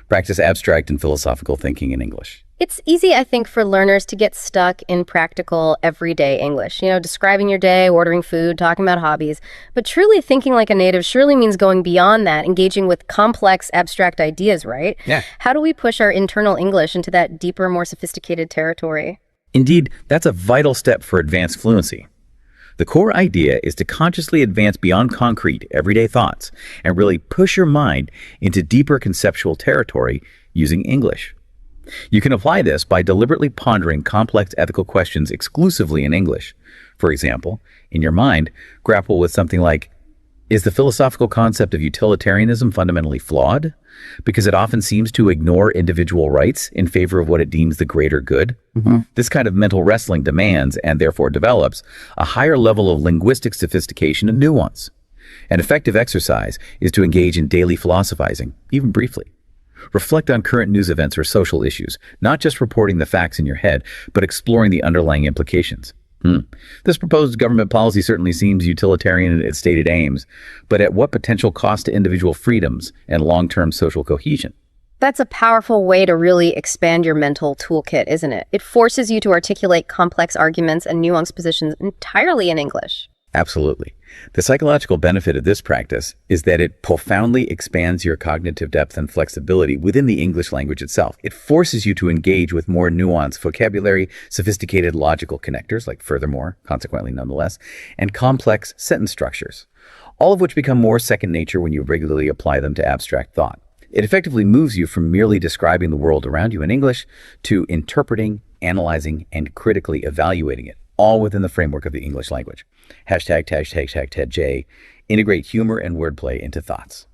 Practice abstract and philosophical thinking in English. It's easy, I think, for learners to get stuck in practical, everyday English. Describing your day, ordering food, talking about hobbies. But truly thinking like a native surely means going beyond that, engaging with complex, abstract ideas, right? Yeah. How do we push our internal English into that deeper, more sophisticated territory? Indeed, that's a vital step for advanced fluency. The core idea is to consciously advance beyond concrete, everyday thoughts and really push your mind into deeper conceptual territory using English. You can apply this by deliberately pondering complex ethical questions exclusively in English. For example, in your mind, grapple with something like, is the philosophical concept of utilitarianism fundamentally flawed? Because it often seems to ignore individual rights in favor of what it deems the greater good. This kind of mental wrestling demands, and therefore develops, a higher level of linguistic sophistication and nuance. An effective exercise is to engage in daily philosophizing, even briefly. Reflect on current news events or social issues, not just reporting the facts in your head, but exploring the underlying implications. This proposed government policy certainly seems utilitarian in its stated aims, but at what potential cost to individual freedoms and long-term social cohesion? That's a powerful way to really expand your mental toolkit, isn't it? It forces you to articulate complex arguments and nuanced positions entirely in English. Absolutely. The psychological benefit of this practice is that it profoundly expands your cognitive depth and flexibility within the English language itself. It forces you to engage with more nuanced vocabulary, sophisticated logical connectors, like furthermore, consequently nonetheless, and complex sentence structures, all of which become more second nature when you regularly apply them to abstract thought. It effectively moves you from merely describing the world around you in English to interpreting, analyzing, and critically evaluating it, all within the framework of the English language. #J. Integrate humor and wordplay into thoughts.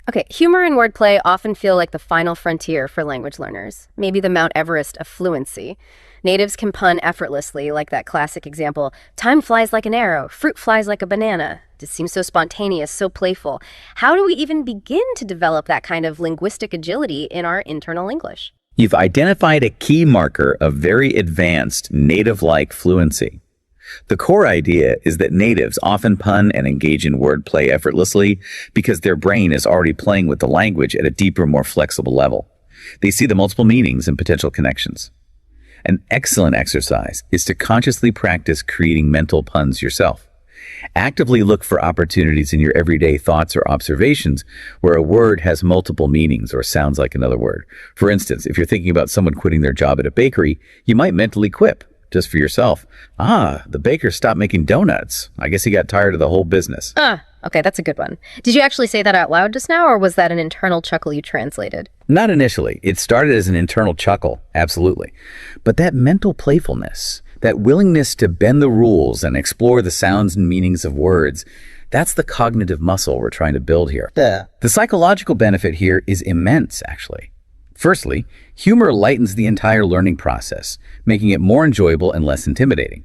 Okay, humor and wordplay often feel like the final frontier for language learners, maybe the Mount Everest of fluency. Natives can pun effortlessly, like that classic example, time flies like an arrow, fruit flies like a banana. It seems so spontaneous, so playful. How do we even begin to develop that kind of linguistic agility in our internal English? You've identified a key marker of very advanced native-like fluency. The core idea is that natives often pun and engage in wordplay effortlessly because their brain is already playing with the language at a deeper, more flexible level. They see the multiple meanings and potential connections. An excellent exercise is to consciously practice creating mental puns yourself. Actively look for opportunities in your everyday thoughts or observations where a word has multiple meanings or sounds like another word. For instance, if you're thinking about someone quitting their job at a bakery, you might mentally quip, just for yourself, the baker stopped making donuts. I guess he got tired of the whole business. Okay, that's a good one. Did you actually say that out loud just now, or was that an internal chuckle you translated? Not initially. It started as an internal chuckle, absolutely. But that mental playfulness, that willingness to bend the rules and explore the sounds and meanings of words, that's the cognitive muscle we're trying to build here. Yeah. The psychological benefit here is immense, actually. Firstly, humor lightens the entire learning process, making it more enjoyable and less intimidating.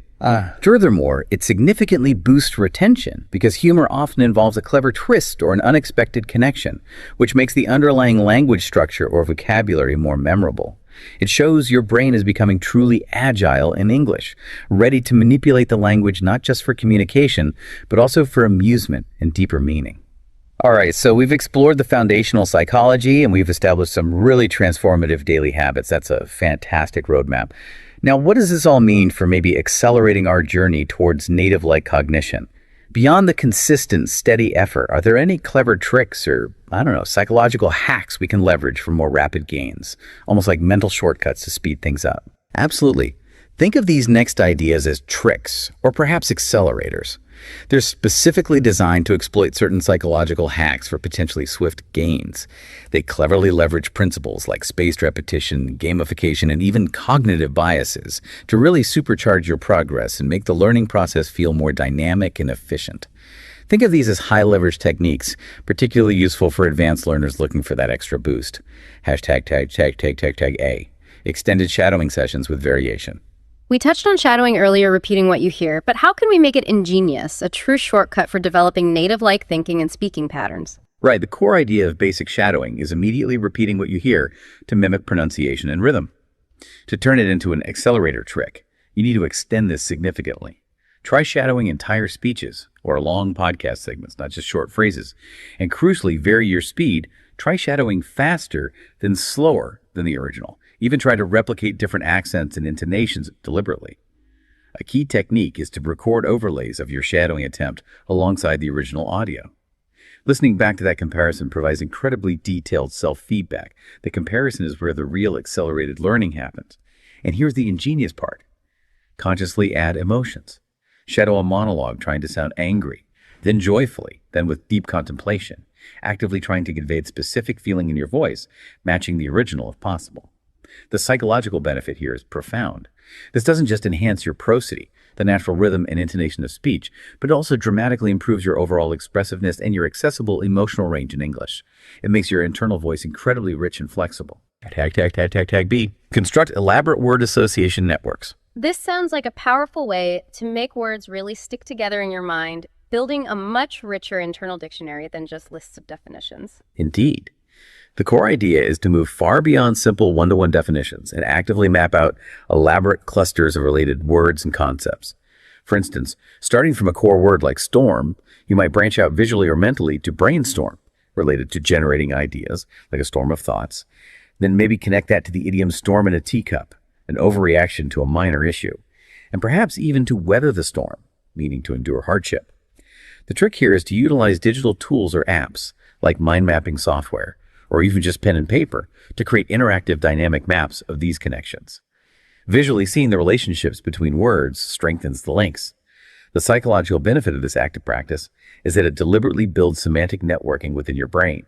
Furthermore, it significantly boosts retention because humor often involves a clever twist or an unexpected connection, which makes the underlying language structure or vocabulary more memorable. It shows your brain is becoming truly agile in English, ready to manipulate the language not just for communication, but also for amusement and deeper meaning. All right, so we've explored the foundational psychology and we've established some really transformative daily habits. That's a fantastic roadmap. Now, what does this all mean for maybe accelerating our journey towards native-like cognition? Beyond the consistent, steady effort, are there any clever tricks or, psychological hacks we can leverage for more rapid gains? Almost like mental shortcuts to speed things up. Absolutely. Think of these next ideas as tricks, or perhaps accelerators. They're specifically designed to exploit certain psychological hacks for potentially swift gains. They cleverly leverage principles like spaced repetition, gamification, and even cognitive biases to really supercharge your progress and make the learning process feel more dynamic and efficient. Think of these as high-leverage techniques, particularly useful for advanced learners looking for that extra boost. #A. Extended shadowing sessions with variation. We touched on shadowing earlier, repeating what you hear, but how can we make it ingenious, a true shortcut for developing native-like thinking and speaking patterns? Right, the core idea of basic shadowing is immediately repeating what you hear to mimic pronunciation and rhythm. To turn it into an accelerator trick, you need to extend this significantly. Try shadowing entire speeches or long podcast segments, not just short phrases. And crucially, vary your speed. Try shadowing faster than slower than the original. Even try to replicate different accents and intonations deliberately. A key technique is to record overlays of your shadowing attempt alongside the original audio. Listening back to that comparison provides incredibly detailed self-feedback. The comparison is where the real accelerated learning happens. And here's the ingenious part. Consciously add emotions. Shadow a monologue trying to sound angry, then joyfully, then with deep contemplation, actively trying to convey a specific feeling in your voice, matching the original if possible. The psychological benefit here is profound. This doesn't just enhance your prosody, the natural rhythm and intonation of speech, but it also dramatically improves your overall expressiveness and your accessible emotional range in English. It makes your internal voice incredibly rich and flexible. Tag B. Construct elaborate word association networks. This sounds like a powerful way to make words really stick together in your mind, building a much richer internal dictionary than just lists of definitions. Indeed. The core idea is to move far beyond simple one-to-one definitions and actively map out elaborate clusters of related words and concepts. For instance, starting from a core word like storm, you might branch out visually or mentally to brainstorm, related to generating ideas, like a storm of thoughts. Then maybe connect that to the idiom storm in a teacup, an overreaction to a minor issue, and perhaps even to weather the storm, meaning to endure hardship. The trick here is to utilize digital tools or apps, like mind mapping software, or even just pen and paper, to create interactive dynamic maps of these connections. Visually seeing the relationships between words strengthens the links. The psychological benefit of this active practice is that it deliberately builds semantic networking within your brain.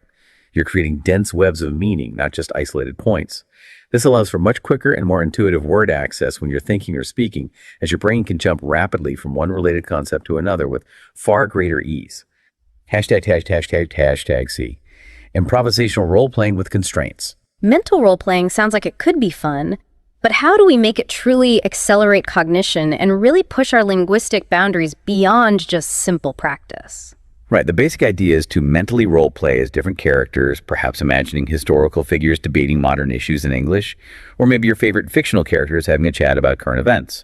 You're creating dense webs of meaning, not just isolated points. This allows for much quicker and more intuitive word access when you're thinking or speaking, as your brain can jump rapidly from one related concept to another with far greater ease. Hashtag C. Improvisational role-playing with constraints. Mental role-playing sounds like it could be fun, but how do we make it truly accelerate cognition and really push our linguistic boundaries beyond just simple practice? Right, the basic idea is to mentally role-play as different characters, perhaps imagining historical figures debating modern issues in English, or maybe your favorite fictional characters having a chat about current events.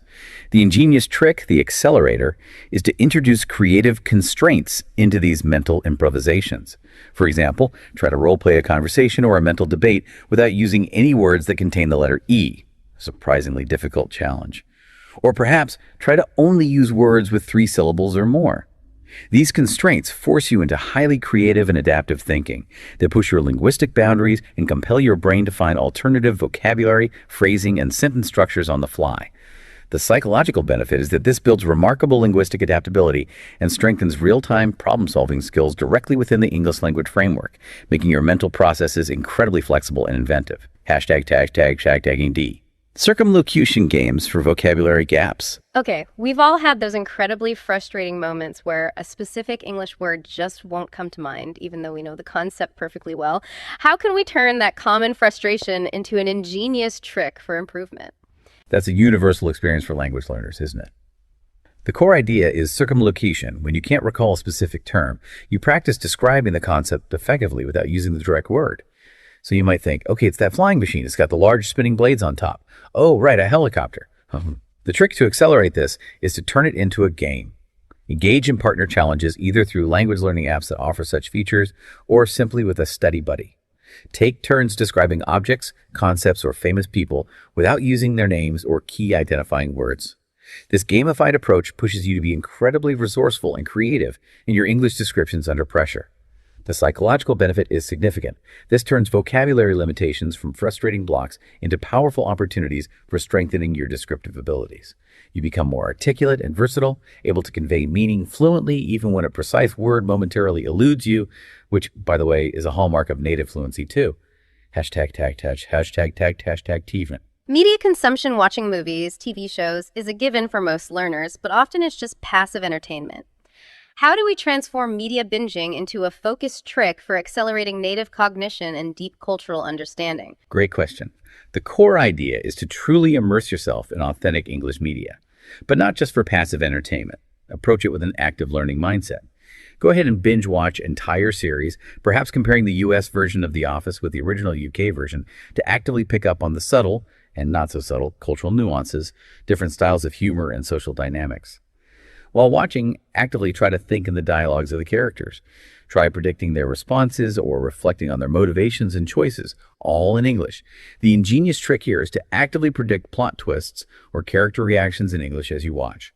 The ingenious trick, the accelerator, is to introduce creative constraints into these mental improvisations. For example, try to role-play a conversation or a mental debate without using any words that contain the letter E, a surprisingly difficult challenge. Or perhaps try to only use words with 3 syllables or more. These constraints force you into highly creative and adaptive thinking that push your linguistic boundaries and compel your brain to find alternative vocabulary, phrasing, and sentence structures on the fly. The psychological benefit is that this builds remarkable linguistic adaptability and strengthens real-time problem-solving skills directly within the English language framework, making your mental processes incredibly flexible and inventive. Hashtag D. Circumlocution games for vocabulary gaps. Okay, we've all had those incredibly frustrating moments where a specific English word just won't come to mind, even though we know the concept perfectly well. How can we turn that common frustration into an ingenious trick for improvement? That's a universal experience for language learners, isn't it? The core idea is circumlocution. When you can't recall a specific term, you practice describing the concept effectively without using the direct word. So you might think, okay, it's that flying machine. It's got the large spinning blades on top. Oh, right, a helicopter. The trick to accelerate this is to turn it into a game. Engage in partner challenges either through language learning apps that offer such features or simply with a study buddy. Take turns describing objects, concepts, or famous people without using their names or key identifying words. This gamified approach pushes you to be incredibly resourceful and creative in your English descriptions under pressure. The psychological benefit is significant. This turns vocabulary limitations from frustrating blocks into powerful opportunities for strengthening your descriptive abilities. You become more articulate and versatile, able to convey meaning fluently even when a precise word momentarily eludes you, which, by the way, is a hallmark of native fluency too. Hashtag Teven. Media consumption, watching movies, TV shows, is a given for most learners, but often it's just passive entertainment. How do we transform media binging into a focused trick for accelerating native cognition and deep cultural understanding? Great question. The core idea is to truly immerse yourself in authentic English media, but not just for passive entertainment. Approach it with an active learning mindset. Go ahead and binge watch entire series, perhaps comparing the US version of The Office with the original UK version to actively pick up on the subtle and not so subtle cultural nuances, different styles of humor, and social dynamics. While watching, actively try to think in the dialogues of the characters. Try predicting their responses or reflecting on their motivations and choices, all in English. The ingenious trick here is to actively predict plot twists or character reactions in English as you watch.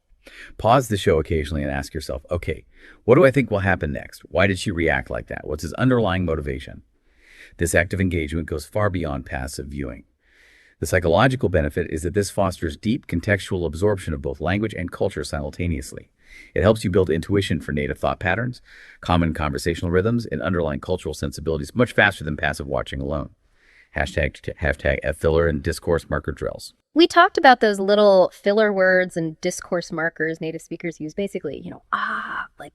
Pause the show occasionally and ask yourself, okay, what do I think will happen next? Why did she react like that? What's his underlying motivation? This active engagement goes far beyond passive viewing. The psychological benefit is that this fosters deep contextual absorption of both language and culture simultaneously. It helps you build intuition for native thought patterns, common conversational rhythms, and underlying cultural sensibilities much faster than passive watching alone. Hashtag filler and discourse marker drills. We talked about those little filler words and discourse markers native speakers use, basically, like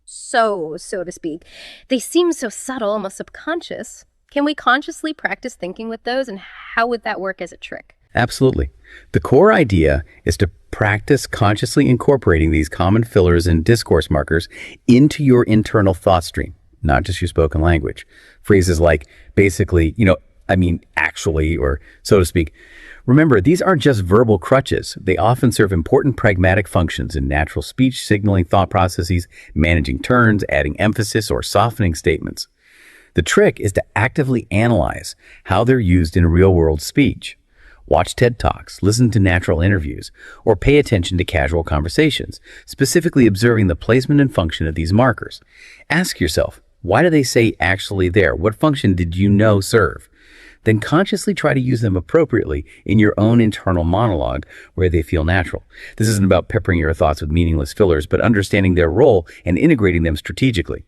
so to speak. They seem so subtle, almost subconscious. Can we consciously practice thinking with those, and how would that work as a trick? Absolutely. The core idea is to practice consciously incorporating these common fillers and discourse markers into your internal thought stream, not just your spoken language. Phrases like basically, actually, or so to speak. Remember, these aren't just verbal crutches. They often serve important pragmatic functions in natural speech, signaling thought processes, managing turns, adding emphasis, or softening statements. The trick is to actively analyze how they're used in real-world speech. Watch TED Talks, listen to natural interviews, or pay attention to casual conversations, specifically observing the placement and function of these markers. Ask yourself, why do they say actually there? What function did you know serve? Then consciously try to use them appropriately in your own internal monologue where they feel natural. This isn't about peppering your thoughts with meaningless fillers, but understanding their role and integrating them strategically.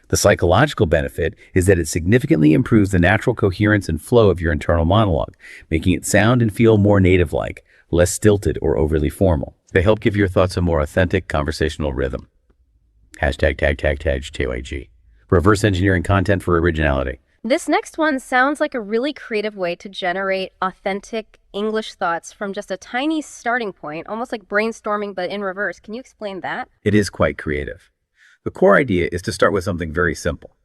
The psychological benefit is that it significantly improves the natural coherence and flow of your internal monologue, making it sound and feel more native-like, less stilted or overly formal. They help give your thoughts a more authentic conversational rhythm. Hashtag TAG. Reverse engineering content for originality. This next one sounds like a really creative way to generate authentic English thoughts from just a tiny starting point, almost like brainstorming but in reverse. Can you explain that? It is quite creative. The core idea is to start with something very simple.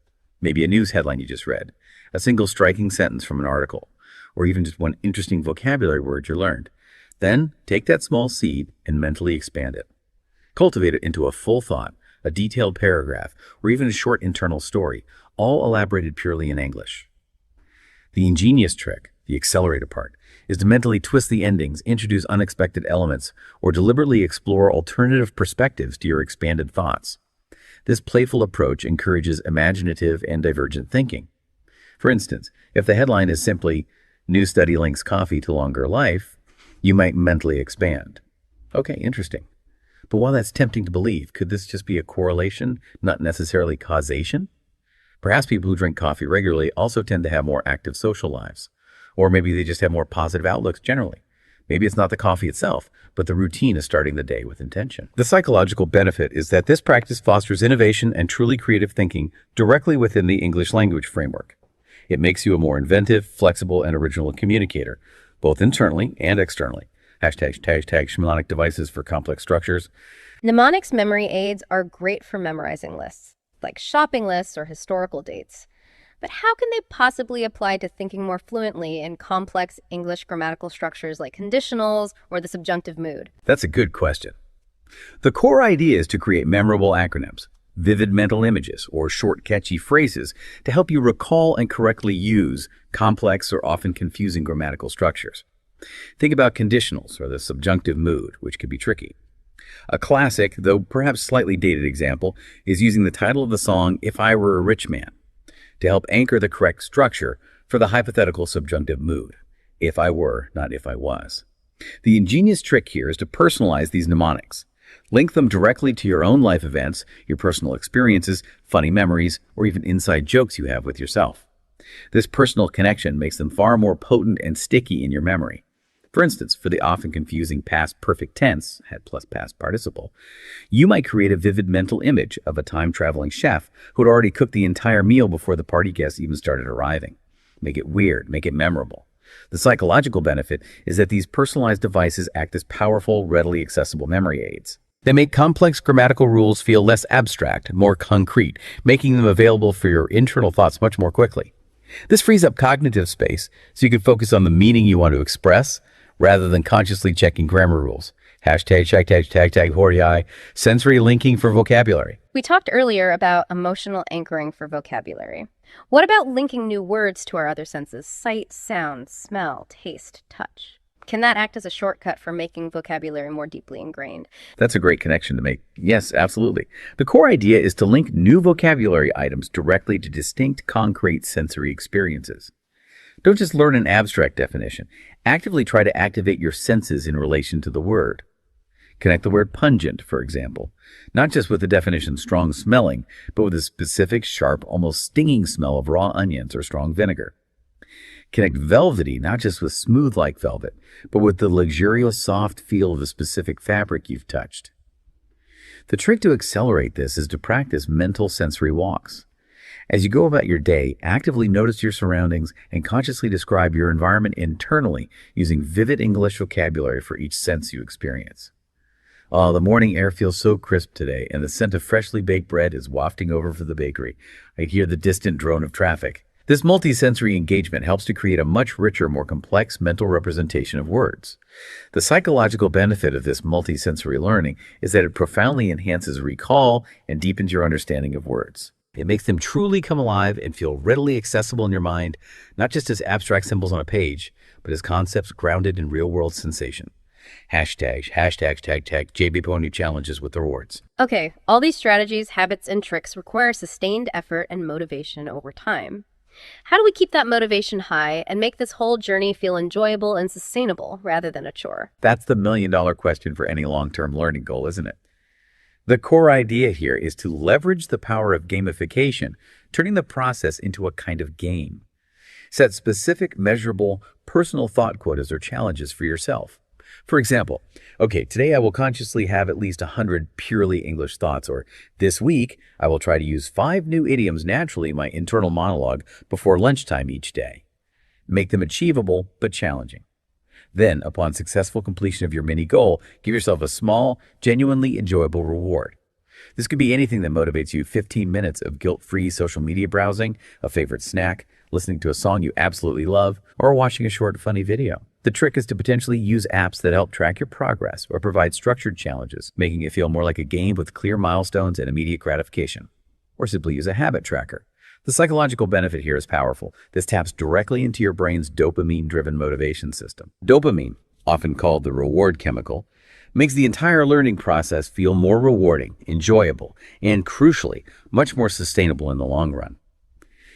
Maybe a news headline you just read, a single striking sentence from an article, or even just one interesting vocabulary word you learned. Then take that small seed and mentally expand it. Cultivate it into a full thought, a detailed paragraph, or even a short internal story, all elaborated purely in English. The ingenious trick, the accelerated part, is to mentally twist the endings, introduce unexpected elements, or deliberately explore alternative perspectives to your expanded thoughts. This playful approach encourages imaginative and divergent thinking. For instance, if the headline is simply, "New study links coffee to longer life," you might mentally expand. Okay, interesting. But while that's tempting to believe, could this just be a correlation, not necessarily causation? Perhaps people who drink coffee regularly also tend to have more active social lives. Or maybe they just have more positive outlooks generally. Maybe it's not the coffee itself, but the routine of starting the day with intention. The psychological benefit is that this practice fosters innovation and truly creative thinking directly within the English language framework. It makes you a more inventive, flexible, and original communicator, both internally and externally. Hashtag mnemonic devices for complex structures. Mnemonics memory aids are great for memorizing lists, like shopping lists or historical dates. But how can they possibly apply to thinking more fluently in complex English grammatical structures like conditionals or the subjunctive mood? That's a good question. The core idea is to create memorable acronyms, vivid mental images, or short, catchy phrases to help you recall and correctly use complex or often confusing grammatical structures. Think about conditionals or the subjunctive mood, which could be tricky. A classic, though perhaps slightly dated example, is using the title of the song, "If I Were a Rich Man," to help anchor the correct structure for the hypothetical subjunctive mood. If I were, not if I was. The ingenious trick here is to personalize these mnemonics. Link them directly to your own life events, your personal experiences, funny memories, or even inside jokes you have with yourself. This personal connection makes them far more potent and sticky in your memory. For instance, for the often confusing past perfect tense, had plus past participle, you might create a vivid mental image of a time-traveling chef who had already cooked the entire meal before the party guests even started arriving. Make it weird, make it memorable. The psychological benefit is that these personalized devices act as powerful, readily accessible memory aids. They make complex grammatical rules feel less abstract, more concrete, making them available for your internal thoughts much more quickly. This frees up cognitive space so you can focus on the meaning you want to express rather than consciously checking grammar rules. Hashtag, sensory linking for vocabulary. We talked earlier about emotional anchoring for vocabulary. What about linking new words to our other senses? Sight, sound, smell, taste, touch. Can that act as a shortcut for making vocabulary more deeply ingrained? That's a great connection to make. Yes, absolutely. The core idea is to link new vocabulary items directly to distinct, concrete sensory experiences. Don't just learn an abstract definition. Actively try to activate your senses in relation to the word. Connect the word pungent, for example, not just with the definition strong smelling, but with a specific, sharp, almost stinging smell of raw onions or strong vinegar. Connect velvety, not just with smooth like velvet, but with the luxurious, soft feel of a specific fabric you've touched. The trick to accelerate this is to practice mental sensory walks. As you go about your day, actively notice your surroundings and consciously describe your environment internally using vivid English vocabulary for each sense you experience. Oh, the morning air feels so crisp today, and the scent of freshly baked bread is wafting over from the bakery. I hear the distant drone of traffic. This multisensory engagement helps to create a much richer, more complex mental representation of words. The psychological benefit of this multisensory learning is that it profoundly enhances recall and deepens your understanding of words. It makes them truly come alive and feel readily accessible in your mind, not just as abstract symbols on a page, but as concepts grounded in real-world sensation. Hashtag, JB Pony challenges with the rewards. Okay, all these strategies, habits, and tricks require sustained effort and motivation over time. How do we keep that motivation high and make this whole journey feel enjoyable and sustainable rather than a chore? That's the million-dollar question for any long-term learning goal, isn't it? The core idea here is to leverage the power of gamification, turning the process into a kind of game. Set specific, measurable, personal thought quotas or challenges for yourself. For example, okay, today I will consciously have at least 100 purely English thoughts, or this week I will try to use 5 new idioms naturally in my internal monologue before lunchtime each day. Make them achievable but challenging. Then, upon successful completion of your mini goal, give yourself a small, genuinely enjoyable reward. This could be anything that motivates you: 15 minutes of guilt-free social media browsing, a favorite snack, listening to a song you absolutely love, or watching a short, funny video. The trick is to potentially use apps that help track your progress or provide structured challenges, making it feel more like a game with clear milestones and immediate gratification. Or simply use a habit tracker. The psychological benefit here is powerful. This taps directly into your brain's dopamine-driven motivation system. Dopamine, often called the reward chemical, makes the entire learning process feel more rewarding, enjoyable, and crucially, much more sustainable in the long run.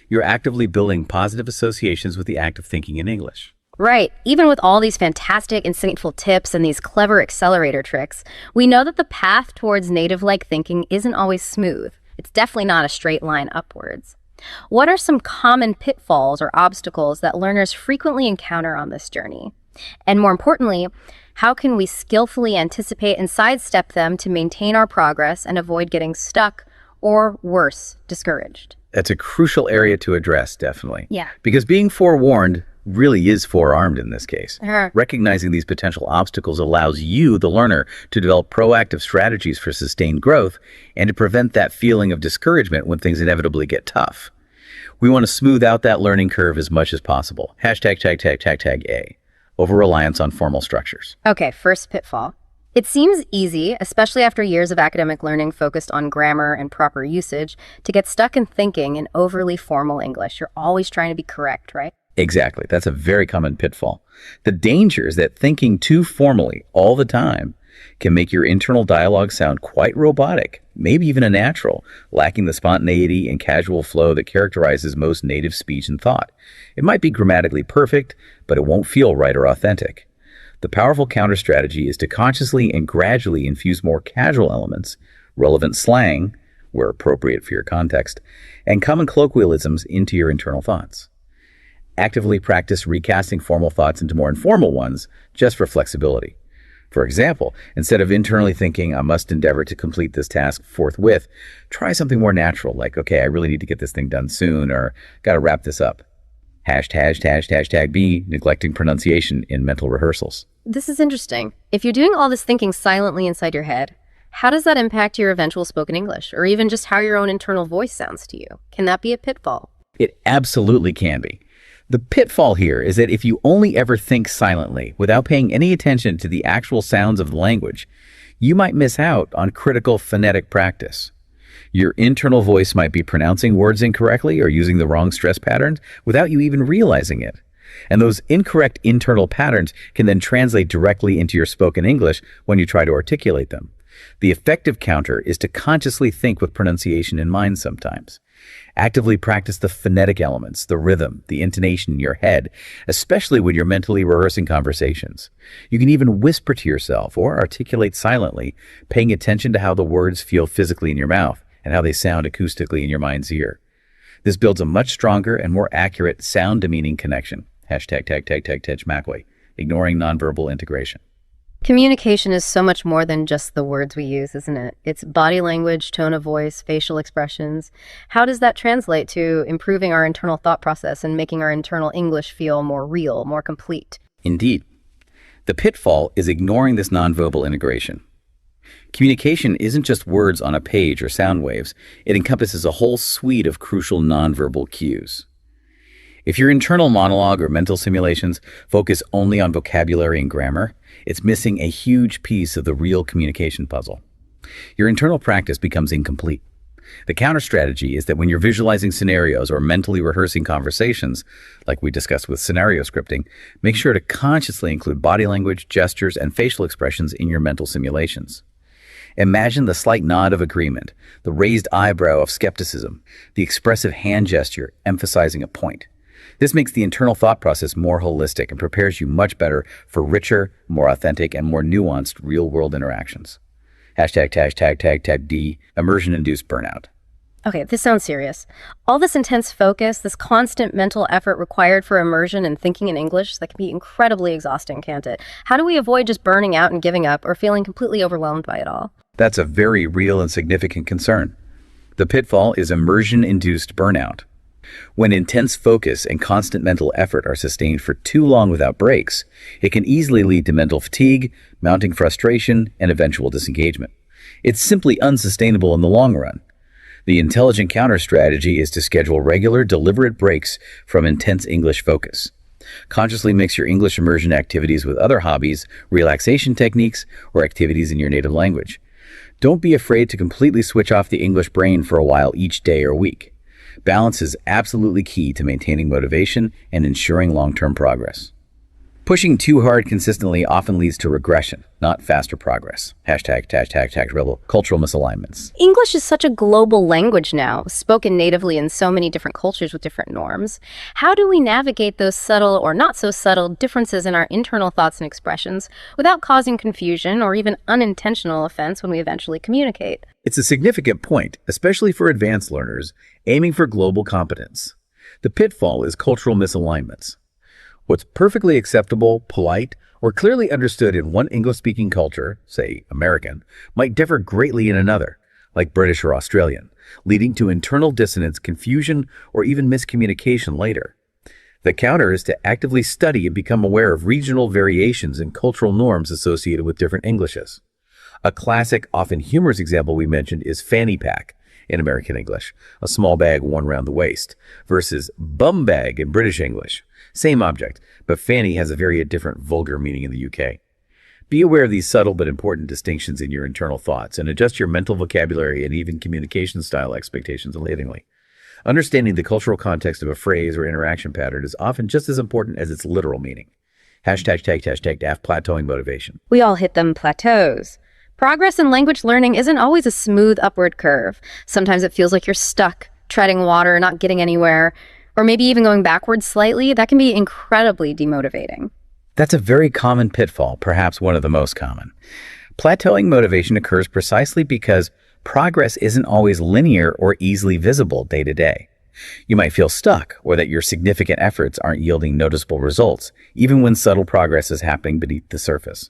You're actively building positive associations with the act of thinking in English. Right. Even with all these fantastic, insightful tips and these clever accelerator tricks, we know that the path towards native-like thinking isn't always smooth. It's definitely not a straight line upwards. What are some common pitfalls or obstacles that learners frequently encounter on this journey? And more importantly, how can we skillfully anticipate and sidestep them to maintain our progress and avoid getting stuck or, worse, discouraged? That's a crucial area to address, definitely. Yeah. Because being forewarned really is forearmed in this case. Uh-huh. Recognizing these potential obstacles allows you, the learner, to develop proactive strategies for sustained growth and to prevent that feeling of discouragement when things inevitably get tough. We want to smooth out that learning curve as much as possible. Hashtag A. Over-reliance on formal structures. Okay, first pitfall. It seems easy, especially after years of academic learning focused on grammar and proper usage, to get stuck in thinking in overly formal English. You're always trying to be correct, right? Exactly. That's a very common pitfall. The danger is that thinking too formally all the time can make your internal dialogue sound quite robotic, maybe even unnatural, lacking the spontaneity and casual flow that characterizes most native speech and thought. It might be grammatically perfect, but it won't feel right or authentic. The powerful counter strategy is to consciously and gradually infuse more casual elements, relevant slang, where appropriate for your context, and common colloquialisms into your internal thoughts. Actively practice recasting formal thoughts into more informal ones, just for flexibility. For example, instead of internally thinking, I must endeavor to complete this task forthwith, try something more natural, like, okay, I really need to get this thing done soon, or gotta wrap this up. Hashtag B, neglecting pronunciation in mental rehearsals. This is interesting. If you're doing all this thinking silently inside your head, how does that impact your eventual spoken English, or even just how your own internal voice sounds to you? Can that be a pitfall? It absolutely can be. The pitfall here is that if you only ever think silently without paying any attention to the actual sounds of the language, you might miss out on critical phonetic practice. Your internal voice might be pronouncing words incorrectly or using the wrong stress patterns without you even realizing it. And those incorrect internal patterns can then translate directly into your spoken English when you try to articulate them. The effective counter is to consciously think with pronunciation in mind sometimes. Actively practice the phonetic elements, the rhythm, the intonation in your head, especially when you're mentally rehearsing conversations. You can even whisper to yourself or articulate silently, paying attention to how the words feel physically in your mouth and how they sound acoustically in your mind's ear. This builds a much stronger and more accurate sound-to-meaning connection. #tag ignoring nonverbal integration. Communication is so much more than just the words we use, isn't it? It's body language, tone of voice, facial expressions. How does that translate to improving our internal thought process and making our internal English feel more real, more complete? Indeed. The pitfall is ignoring this nonverbal integration. Communication isn't just words on a page or sound waves. It encompasses a whole suite of crucial nonverbal cues. If your internal monologue or mental simulations focus only on vocabulary and grammar, it's missing a huge piece of the real communication puzzle. Your internal practice becomes incomplete. The counter strategy is that when you're visualizing scenarios or mentally rehearsing conversations, like we discussed with scenario scripting, make sure to consciously include body language, gestures, and facial expressions in your mental simulations. Imagine the slight nod of agreement, the raised eyebrow of skepticism, the expressive hand gesture emphasizing a point. This makes the internal thought process more holistic and prepares you much better for richer, more authentic, and more nuanced real-world interactions. #D, immersion-induced burnout. Okay, this sounds serious. All this intense focus, this constant mental effort required for immersion and thinking in English, that can be incredibly exhausting, can't it? How do we avoid just burning out and giving up or feeling completely overwhelmed by it all? That's a very real and significant concern. The pitfall is immersion-induced burnout. When intense focus and constant mental effort are sustained for too long without breaks, it can easily lead to mental fatigue, mounting frustration, and eventual disengagement. It's simply unsustainable in the long run. The intelligent counter strategy is to schedule regular, deliberate breaks from intense English focus. Consciously mix your English immersion activities with other hobbies, relaxation techniques, or activities in your native language. Don't be afraid to completely switch off the English brain for a while each day or week. Balance is absolutely key to maintaining motivation and ensuring long-term progress. Pushing too hard consistently often leads to regression, not faster progress. #rebel cultural misalignments. English is such a global language now, spoken natively in so many different cultures with different norms. How do we navigate those subtle or not so subtle differences in our internal thoughts and expressions without causing confusion or even unintentional offense when we eventually communicate? It's a significant point, especially for advanced learners aiming for global competence. The pitfall is cultural misalignments. What's perfectly acceptable, polite, or clearly understood in one English-speaking culture, say American, might differ greatly in another, like British or Australian, leading to internal dissonance, confusion, or even miscommunication later. The counter is to actively study and become aware of regional variations in cultural norms associated with different Englishes. A classic, often humorous example we mentioned is fanny pack in American English, a small bag worn around the waist, versus bum bag in British English. Same object, but fanny has a very different vulgar meaning in the UK. Be aware of these subtle but important distinctions in your internal thoughts and adjust your mental vocabulary and even communication style expectations accordingly. Understanding the cultural context of a phrase or interaction pattern is often just as important as its literal meaning. #DAF plateauing motivation. We all hit them plateaus. Progress in language learning isn't always a smooth upward curve. Sometimes it feels like you're stuck, treading water, not getting anywhere, or maybe even going backwards slightly. That can be incredibly demotivating. That's a very common pitfall, perhaps one of the most common. Plateauing motivation occurs precisely because progress isn't always linear or easily visible day to day. You might feel stuck or that your significant efforts aren't yielding noticeable results, even when subtle progress is happening beneath the surface.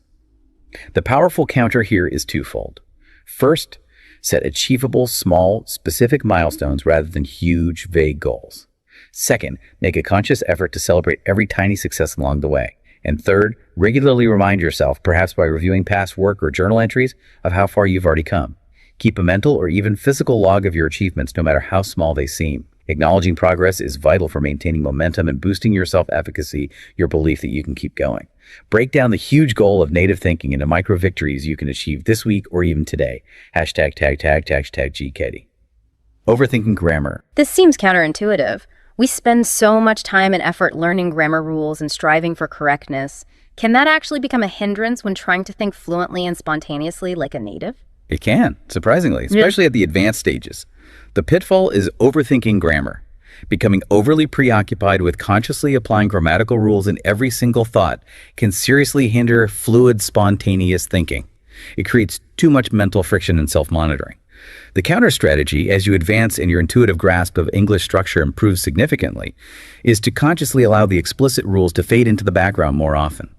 The powerful counter here is twofold. First, set achievable, small, specific milestones rather than huge, vague goals. Second, make a conscious effort to celebrate every tiny success along the way. And third, regularly remind yourself, perhaps by reviewing past work or journal entries, of how far you've already come. Keep a mental or even physical log of your achievements, no matter how small they seem. Acknowledging progress is vital for maintaining momentum and boosting your self-efficacy, your belief that you can keep going. Break down the huge goal of native thinking into micro victories you can achieve this week or even today. #GKatie. Overthinking grammar. This seems counterintuitive. We spend so much time and effort learning grammar rules and striving for correctness. Can that actually become a hindrance when trying to think fluently and spontaneously like a native? It can, surprisingly, especially at the advanced stages. The pitfall is overthinking grammar. Becoming overly preoccupied with consciously applying grammatical rules in every single thought can seriously hinder fluid, spontaneous thinking. It creates too much mental friction and self-monitoring. The counter strategy, as you advance and your intuitive grasp of English structure improves significantly, is to consciously allow the explicit rules to fade into the background more often.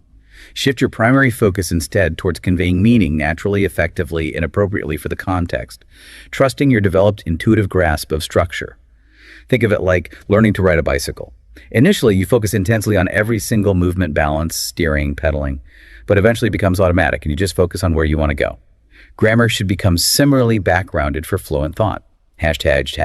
Shift your primary focus instead towards conveying meaning naturally, effectively, and appropriately for the context, trusting your developed intuitive grasp of structure. Think of it like learning to ride a bicycle. Initially, you focus intensely on every single movement, balance, steering, pedaling, but eventually it becomes automatic and you just focus on where you want to go. Grammar should become similarly backgrounded for fluent thought. #H.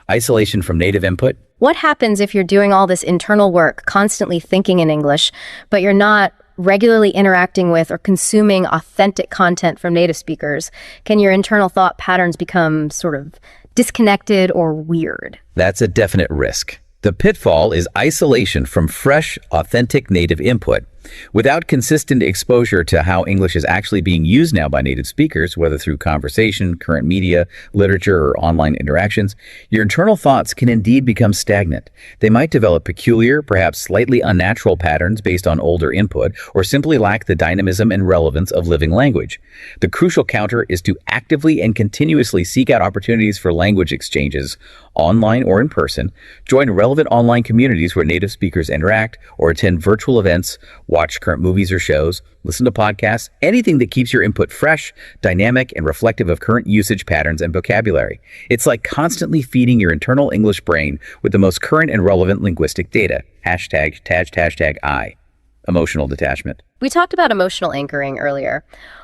Isolation from native input. What happens if you're doing all this internal work, constantly thinking in English, but you're not regularly interacting with or consuming authentic content from native speakers? Can your internal thought patterns become sort of disconnected or weird? That's a definite risk. The pitfall is isolation from fresh, authentic native input. Without consistent exposure to how English is actually being used now by native speakers, whether through conversation, current media, literature, or online interactions, your internal thoughts can indeed become stagnant. They might develop peculiar, perhaps slightly unnatural patterns based on older input, or simply lack the dynamism and relevance of living language. The crucial counter is to actively and continuously seek out opportunities for language exchanges, online or in person, join relevant online communities where native speakers interact, or attend virtual events, watch current movies or shows, listen to podcasts, anything that keeps your input fresh, dynamic, and reflective of current usage patterns and vocabulary. It's like constantly feeding your internal English brain with the most current and relevant linguistic data. #I. Emotional detachment. We talked about emotional anchoring earlier.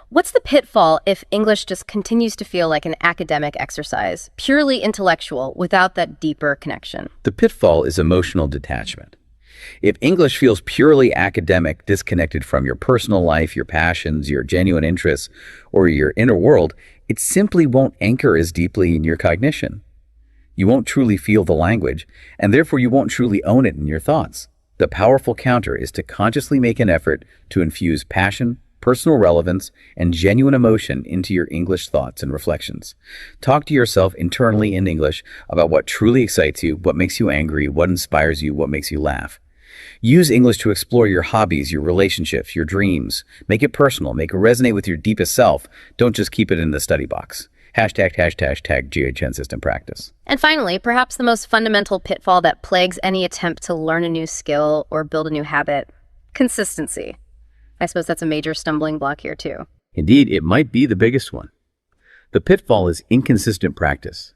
What's the pitfall if English just continues to feel like an academic exercise, purely intellectual, without that deeper connection? The pitfall is emotional detachment. If English feels purely academic, disconnected from your personal life, your passions, your genuine interests, or your inner world, it simply won't anchor as deeply in your cognition. You won't truly feel the language, and therefore you won't truly own it in your thoughts. The powerful counter is to consciously make an effort to infuse passion, personal relevance, and genuine emotion into your English thoughts and reflections. Talk to yourself internally in English about what truly excites you, what makes you angry, what inspires you, what makes you laugh. Use English to explore your hobbies, your relationships, your dreams. Make it personal. Make it resonate with your deepest self. Don't just keep it in the study box. #GHN system practice. And finally, perhaps the most fundamental pitfall that plagues any attempt to learn a new skill or build a new habit: consistency. I suppose that's a major stumbling block here too. Indeed, it might be the biggest one. The pitfall is inconsistent practice.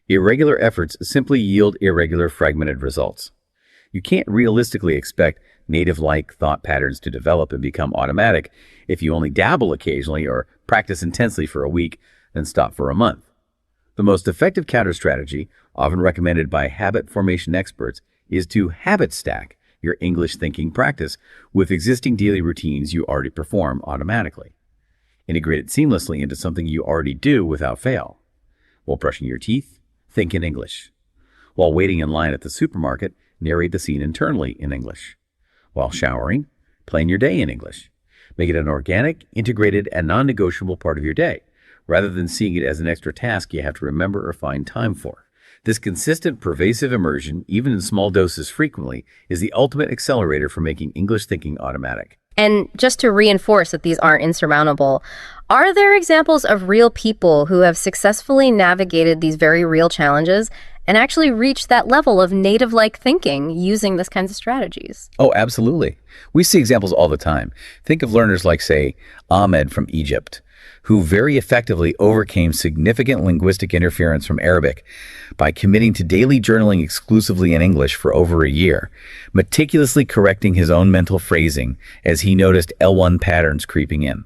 Irregular efforts simply yield irregular, fragmented results. You can't realistically expect native-like thought patterns to develop and become automatic if you only dabble occasionally or practice intensely for a week, then stop for a month. The most effective counter strategy, often recommended by habit formation experts, is to habit stack your English thinking practice with existing daily routines you already perform automatically. Integrate it seamlessly into something you already do without fail. While brushing your teeth, think in English. While waiting in line at the supermarket, narrate the scene internally in English. While showering, plan your day in English. Make it an organic, integrated, and non-negotiable part of your day, rather than seeing it as an extra task you have to remember or find time for. This consistent, pervasive immersion, even in small doses frequently, is the ultimate accelerator for making English thinking automatic. And just to reinforce that these aren't insurmountable, are there examples of real people who have successfully navigated these very real challenges and actually reached that level of native-like thinking using this kinds of strategies? Oh, absolutely. We see examples all the time. Think of learners like, say, Ahmed from Egypt, who very effectively overcame significant linguistic interference from Arabic by committing to daily journaling exclusively in English for over a year, meticulously correcting his own mental phrasing as he noticed L1 patterns creeping in.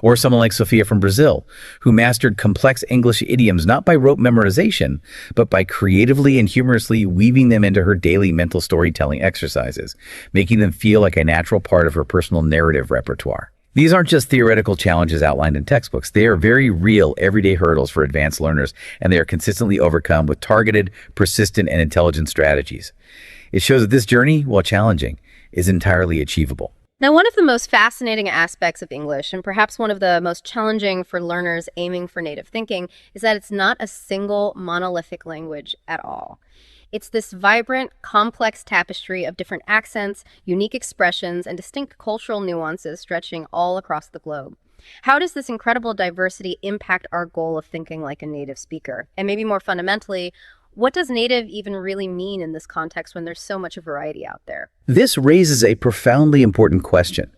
Or someone like Sophia from Brazil, who mastered complex English idioms not by rote memorization, but by creatively and humorously weaving them into her daily mental storytelling exercises, making them feel like a natural part of her personal narrative repertoire. These aren't just theoretical challenges outlined in textbooks. They are very real, everyday hurdles for advanced learners, and they are consistently overcome with targeted, persistent, and intelligent strategies. It shows that this journey, while challenging, is entirely achievable. Now, one of the most fascinating aspects of English, and perhaps one of the most challenging for learners aiming for native thinking, is that it's not a single monolithic language at all. It's this vibrant, complex tapestry of different accents, unique expressions, and distinct cultural nuances stretching all across the globe. How does this incredible diversity impact our goal of thinking like a native speaker? And maybe more fundamentally, what does native even really mean in this context when there's so much variety out there? This raises a profoundly important question,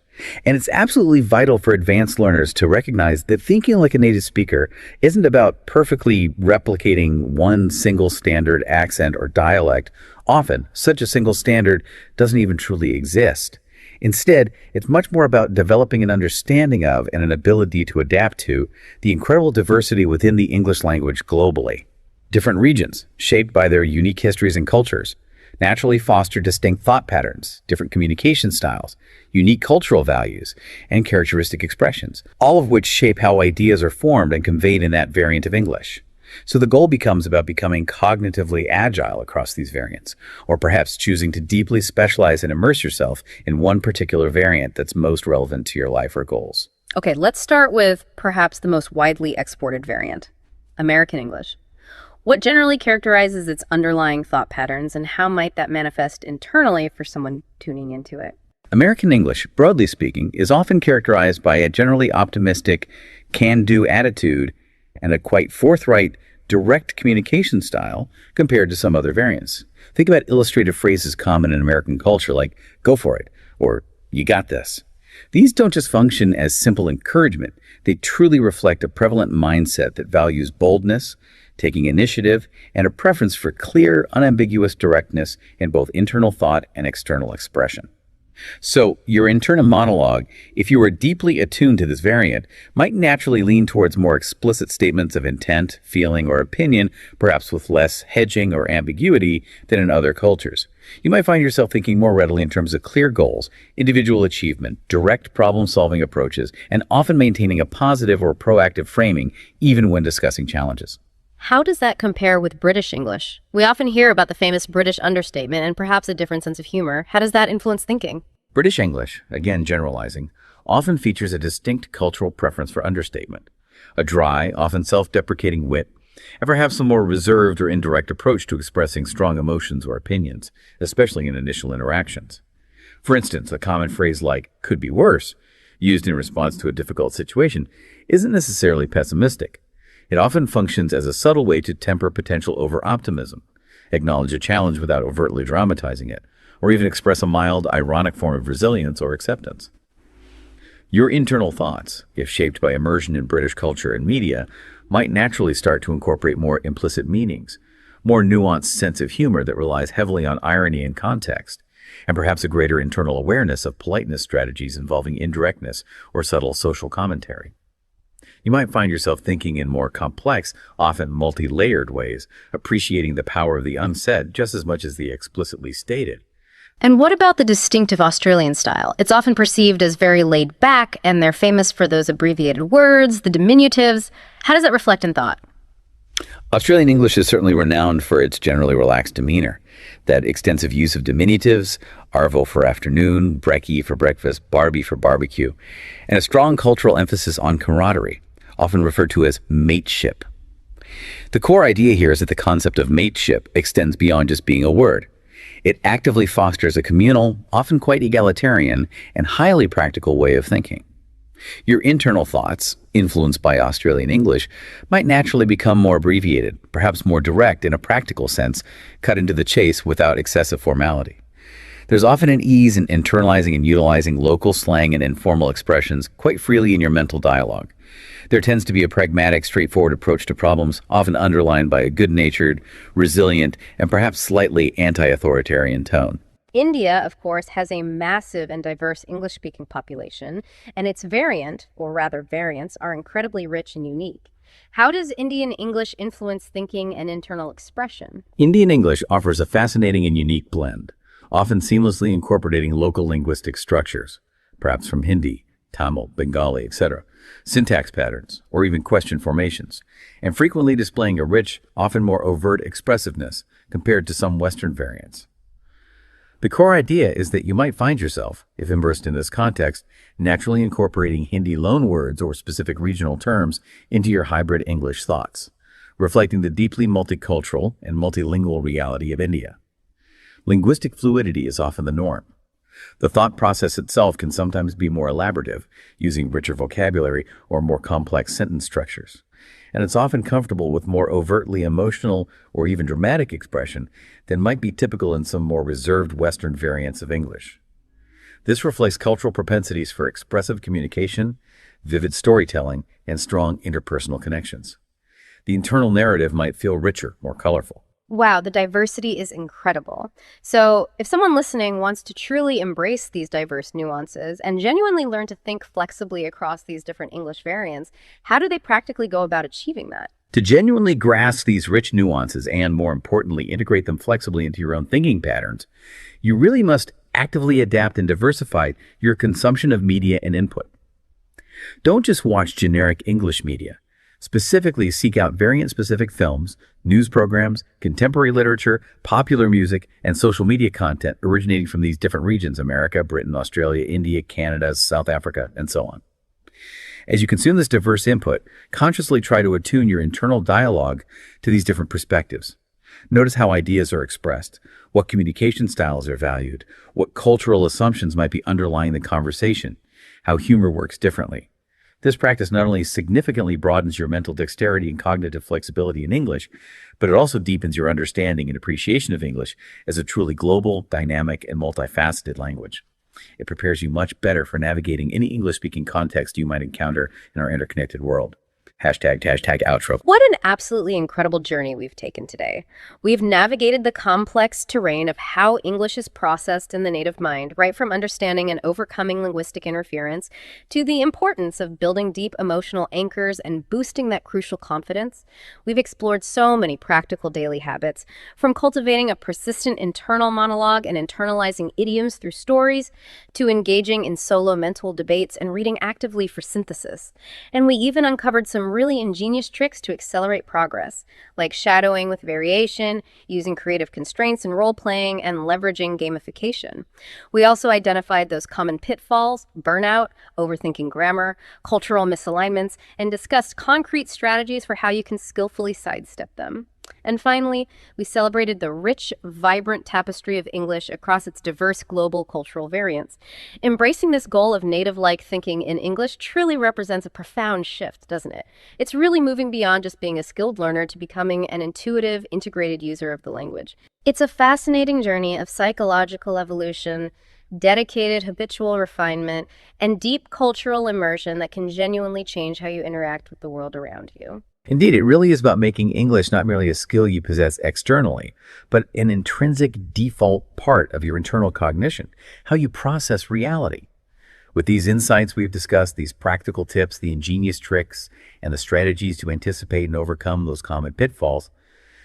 and it's absolutely vital for advanced learners to recognize that thinking like a native speaker isn't about perfectly replicating one single standard accent or dialect. Often, such a single standard doesn't even truly exist. Instead, it's much more about developing an understanding of and an ability to adapt to the incredible diversity within the English language globally. Different regions, shaped by their unique histories and cultures, naturally foster distinct thought patterns, different communication styles, unique cultural values, and characteristic expressions, all of which shape how ideas are formed and conveyed in that variant of English. So the goal becomes about becoming cognitively agile across these variants, or perhaps choosing to deeply specialize and immerse yourself in one particular variant that's most relevant to your life or goals. Okay, let's start with perhaps the most widely exported variant, American English. What generally characterizes its underlying thought patterns, and how might that manifest internally for someone tuning into it? American English, broadly speaking, is often characterized by a generally optimistic, can-do attitude and a quite forthright, direct communication style compared to some other variants. Think about illustrative phrases common in American culture like, "go for it," or "you got this." These don't just function as simple encouragement. They truly reflect a prevalent mindset that values boldness, taking initiative, and a preference for clear, unambiguous directness in both internal thought and external expression. So, your internal monologue, if you are deeply attuned to this variant, might naturally lean towards more explicit statements of intent, feeling, or opinion, perhaps with less hedging or ambiguity than in other cultures. You might find yourself thinking more readily in terms of clear goals, individual achievement, direct problem-solving approaches, and often maintaining a positive or proactive framing even when discussing challenges. How does that compare with British English? We often hear about the famous British understatement and perhaps a different sense of humor. How does that influence thinking? British English, again generalizing, often features a distinct cultural preference for understatement, a dry, often self-deprecating wit, and perhaps a more reserved or indirect approach to expressing strong emotions or opinions, especially in initial interactions. For instance, a common phrase like "could be worse," used in response to a difficult situation, isn't necessarily pessimistic. It often functions as a subtle way to temper potential over-optimism, acknowledge a challenge without overtly dramatizing it, or even express a mild, ironic form of resilience or acceptance. Your internal thoughts, if shaped by immersion in British culture and media, might naturally start to incorporate more implicit meanings, more nuanced sense of humor that relies heavily on irony and context, and perhaps a greater internal awareness of politeness strategies involving indirectness or subtle social commentary. You might find yourself thinking in more complex, often multi-layered ways, appreciating the power of the unsaid just as much as the explicitly stated. And what about the distinctive Australian style? It's often perceived as very laid back, and they're famous for those abbreviated words, the diminutives. How does that reflect in thought? Australian English is certainly renowned for its generally relaxed demeanor. That extensive use of diminutives, arvo for afternoon, brekkie for breakfast, barbie for barbecue, and a strong cultural emphasis on camaraderie, often referred to as mateship. The core idea here is that the concept of mateship extends beyond just being a word. It actively fosters a communal, often quite egalitarian, and highly practical way of thinking. Your internal thoughts, influenced by Australian English, might naturally become more abbreviated, perhaps more direct in a practical sense, cut into the chase without excessive formality. There's often an ease in internalizing and utilizing local slang and informal expressions quite freely in your mental dialogue. There tends to be a pragmatic, straightforward approach to problems, often underlined by a good-natured, resilient, and perhaps slightly anti-authoritarian tone. India, of course, has a massive and diverse English-speaking population, and its variant, or rather variants, are incredibly rich and unique. How does Indian English influence thinking and internal expression? Indian English offers a fascinating and unique blend, often seamlessly incorporating local linguistic structures, perhaps from Hindi, Tamil, Bengali, etc., syntax patterns, or even question formations, and frequently displaying a rich, often more overt expressiveness compared to some Western variants. The core idea is that you might find yourself, if immersed in this context, naturally incorporating Hindi loanwords or specific regional terms into your hybrid English thoughts, reflecting the deeply multicultural and multilingual reality of India. Linguistic fluidity is often the norm. The thought process itself can sometimes be more elaborative, using richer vocabulary or more complex sentence structures. And it's often comfortable with more overtly emotional or even dramatic expression than might be typical in some more reserved Western variants of English. This reflects cultural propensities for expressive communication, vivid storytelling, and strong interpersonal connections. The internal narrative might feel richer, more colorful. Wow, the diversity is incredible. So, if someone listening wants to truly embrace these diverse nuances and genuinely learn to think flexibly across these different English variants, how do they practically go about achieving that? To genuinely grasp these rich nuances and, more importantly, integrate them flexibly into your own thinking patterns, you really must actively adapt and diversify your consumption of media and input. Don't just watch generic English media. Specifically, seek out variant-specific films, news programs, contemporary literature, popular music, and social media content originating from these different regions: America, Britain, Australia, India, Canada, South Africa, and so on. As you consume this diverse input, consciously try to attune your internal dialogue to these different perspectives. Notice how ideas are expressed, what communication styles are valued, what cultural assumptions might be underlying the conversation, how humor works differently. This practice not only significantly broadens your mental dexterity and cognitive flexibility in English, but it also deepens your understanding and appreciation of English as a truly global, dynamic, and multifaceted language. It prepares you much better for navigating any English-speaking context you might encounter in our interconnected world. Hashtag outro. What an absolutely incredible journey we've taken today. We've navigated the complex terrain of how English is processed in the native mind, right from understanding and overcoming linguistic interference to the importance of building deep emotional anchors and boosting that crucial confidence. We've explored so many practical daily habits, from cultivating a persistent internal monologue and internalizing idioms through stories, to engaging in solo mental debates and reading actively for synthesis. And we even uncovered some really ingenious tricks to accelerate progress, like shadowing with variation, using creative constraints in role-playing, and leveraging gamification. We also identified those common pitfalls: burnout, overthinking grammar, cultural misalignments, and discussed concrete strategies for how you can skillfully sidestep them. And finally, we celebrated the rich, vibrant tapestry of English across its diverse global cultural variants. Embracing this goal of native-like thinking in English truly represents a profound shift, doesn't it? It's really moving beyond just being a skilled learner to becoming an intuitive, integrated user of the language. It's a fascinating journey of psychological evolution, dedicated habitual refinement, and deep cultural immersion that can genuinely change how you interact with the world around you. Indeed, it really is about making English not merely a skill you possess externally, but an intrinsic default part of your internal cognition, how you process reality. With these insights we've discussed, these practical tips, the ingenious tricks, and the strategies to anticipate and overcome those common pitfalls,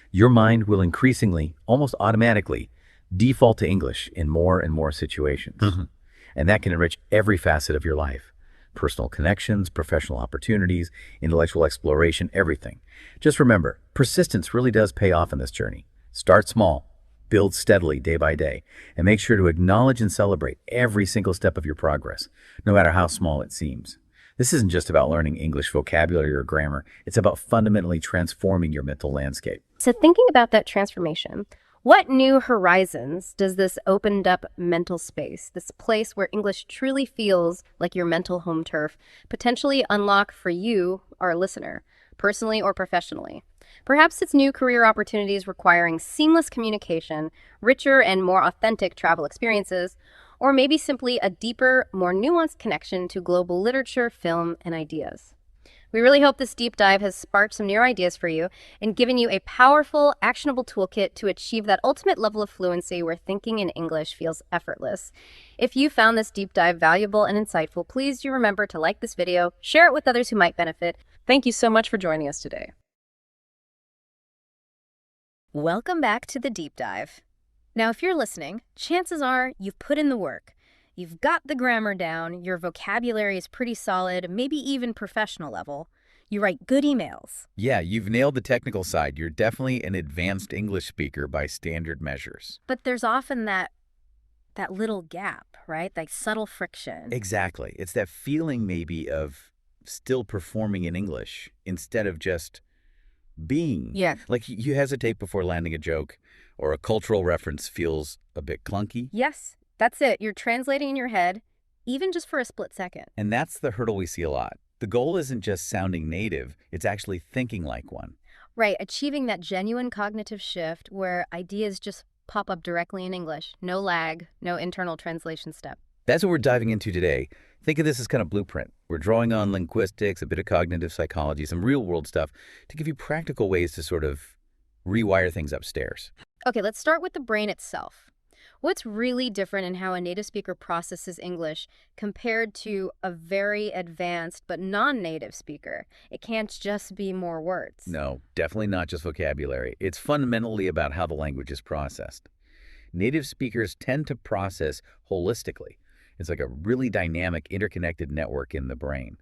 your mind will increasingly, almost automatically, default to English in more and more situations. And that can enrich every facet of your life. Personal connections, professional opportunities, intellectual exploration, everything. Just remember, persistence really does pay off in this journey. Start small, build steadily day by day, and make sure to acknowledge and celebrate every single step of your progress, no matter how small it seems. This isn't just about learning English vocabulary or grammar. It's about fundamentally transforming your mental landscape. So thinking about that transformation, what new horizons does this opened up mental space, this place where English truly feels like your mental home turf, potentially unlock for you, our listener, personally or professionally? Perhaps it's new career opportunities requiring seamless communication, richer and more authentic travel experiences, or maybe simply a deeper, more nuanced connection to global literature, film, and ideas. We really hope this deep dive has sparked some new ideas for you and given you a powerful, actionable toolkit to achieve that ultimate level of fluency where thinking in English feels effortless. If you found this deep dive valuable and insightful, please do remember to like this video, share it with others who might benefit. Thank you so much for joining us today. Welcome back to the deep dive. Now, if you're listening, chances are you've put in the work. You've got the grammar down, your vocabulary is pretty solid, maybe even professional level. You write good emails. Yeah, you've nailed the technical side. You're definitely an advanced English speaker by standard measures. But there's often that little gap, right? Like subtle friction. Exactly. It's that feeling maybe of still performing in English instead of just being. Yeah. Like you hesitate before landing a joke, or a cultural reference feels a bit clunky. Yes, that's it. You're translating in your head, even just for a split second. And that's the hurdle we see a lot. The goal isn't just sounding native, it's actually thinking like one. Right, achieving that genuine cognitive shift where ideas just pop up directly in English. No lag, no internal translation step. That's what we're diving into today. Think of this as kind of blueprint. We're drawing on linguistics, a bit of cognitive psychology, some real-world stuff to give you practical ways to sort of rewire things upstairs. Okay, let's start with the brain itself. What's really different in how a native speaker processes English compared to a very advanced but non-native speaker? It can't just be more words. No, definitely not just vocabulary. It's fundamentally about how the language is processed. Native speakers tend to process holistically. It's like a really dynamic, interconnected network in the brain.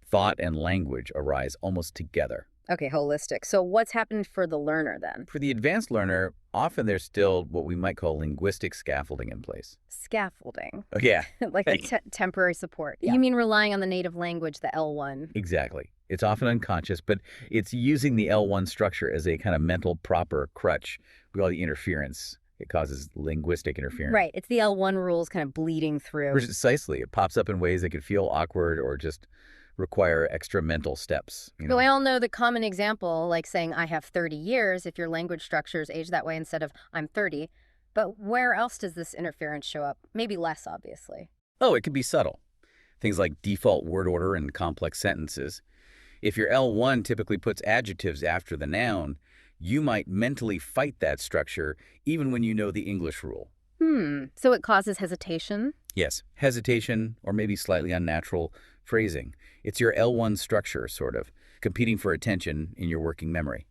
Thought and language arise almost together. Okay, holistic. So what's happened for the learner then? For the advanced learner, often there's still what we might call linguistic scaffolding in place. Scaffolding. Oh, yeah. Like temporary support. Yeah. You mean relying on the native language, the L1? Exactly. It's often unconscious, but it's using the L1 structure as a kind of mental proper crutch. We call the interference. It causes linguistic interference. Right. It's the L1 rules kind of bleeding through. Precisely. It pops up in ways that could feel awkward or just require extra mental steps. But we all know the common example, like saying, I have 30 years, if your language structures age that way instead of I'm 30. But where else does this interference show up? Maybe less, obviously. Oh, it can be subtle. Things like default word order and complex sentences. If your L1 typically puts adjectives after the noun, you might mentally fight that structure even when you know the English rule. So it causes hesitation? Yes, hesitation or maybe slightly unnatural phrasing. It's your L1 structure, sort of, competing for attention in your working memory.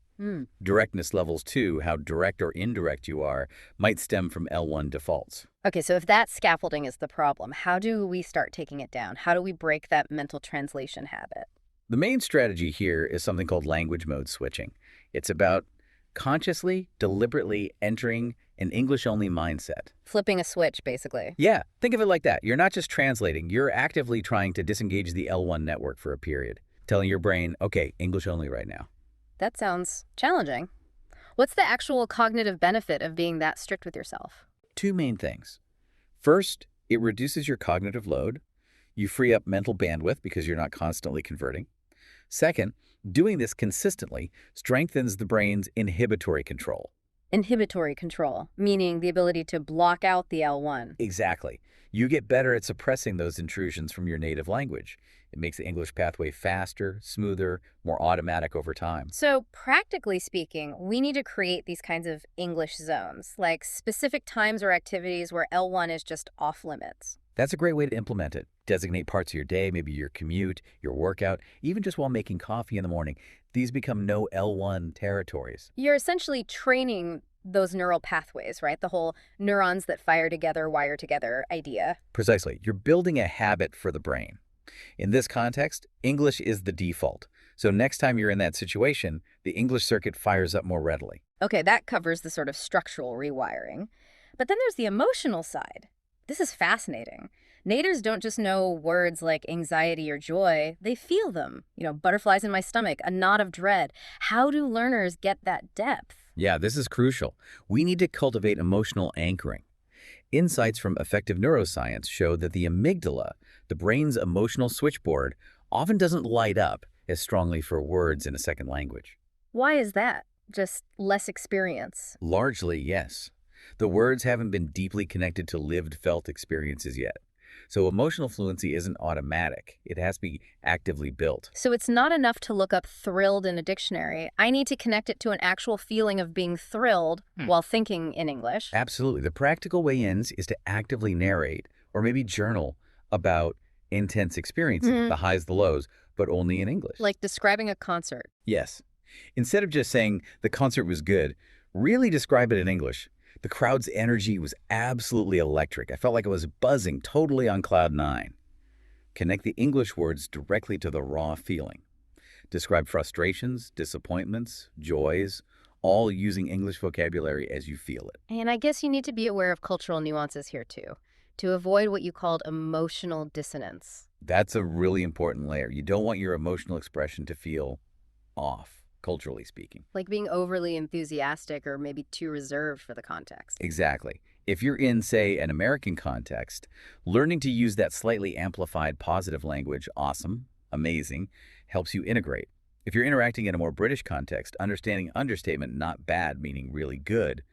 Directness levels, too, how direct or indirect you are, might stem from L1 defaults. Okay, so if that scaffolding is the problem, how do we start taking it down? How do we break that mental translation habit? The main strategy here is something called language mode switching. It's about consciously, deliberately entering an English-only mindset. Flipping a switch, basically. Yeah, think of it like that. You're not just translating, you're actively trying to disengage the L1 network for a period, telling your brain, okay, English only right now. That sounds challenging. What's the actual cognitive benefit of being that strict with yourself? Two main things. First, it reduces your cognitive load. You free up mental bandwidth because you're not constantly converting. Second, doing this consistently strengthens the brain's inhibitory control. Inhibitory control, meaning the ability to block out the L1. Exactly. You get better at suppressing those intrusions from your native language. It makes the English pathway faster, smoother, more automatic over time. So practically speaking, we need to create these kinds of English zones, like specific times or activities where L1 is just off limits. That's a great way to implement it. Designate parts of your day, maybe your commute, your workout, even just while making coffee in the morning. These become no L1 territories. You're essentially training those neural pathways, right? The whole neurons that fire together, wire together idea. Precisely. You're building a habit for the brain. In this context, English is the default. So next time you're in that situation, the English circuit fires up more readily. Okay, that covers the sort of structural rewiring. But then there's the emotional side. This is fascinating. Natives don't just know words like anxiety or joy, they feel them. Butterflies in my stomach, a knot of dread. How do learners get that depth? Yeah, this is crucial. We need to cultivate emotional anchoring. Insights from effective neuroscience show that the amygdala, the brain's emotional switchboard, often doesn't light up as strongly for words in a second language. Why is that? Just less experience? Largely, yes. The words haven't been deeply connected to lived, felt experiences yet. So emotional fluency isn't automatic. It has to be actively built. So it's not enough to look up thrilled in a dictionary. I need to connect it to an actual feeling of being thrilled while thinking in English. Absolutely. The practical way in is to actively narrate or maybe journal about intense experiences, the highs, the lows, but only in English. Like describing a concert. Yes. Instead of just saying the concert was good, really describe it in English. The crowd's energy was absolutely electric. I felt like I was buzzing, totally on cloud nine. Connect the English words directly to the raw feeling. Describe frustrations, disappointments, joys, all using English vocabulary as you feel it. And I guess you need to be aware of cultural nuances here too, to avoid what you called emotional dissonance. That's a really important layer. You don't want your emotional expression to feel off, culturally speaking. Like being overly enthusiastic or maybe too reserved for the context. Exactly. If you're in, say, an American context, learning to use that slightly amplified positive language, awesome, amazing, helps you integrate. If you're interacting in a more British context, understanding understatement, not bad, meaning really good,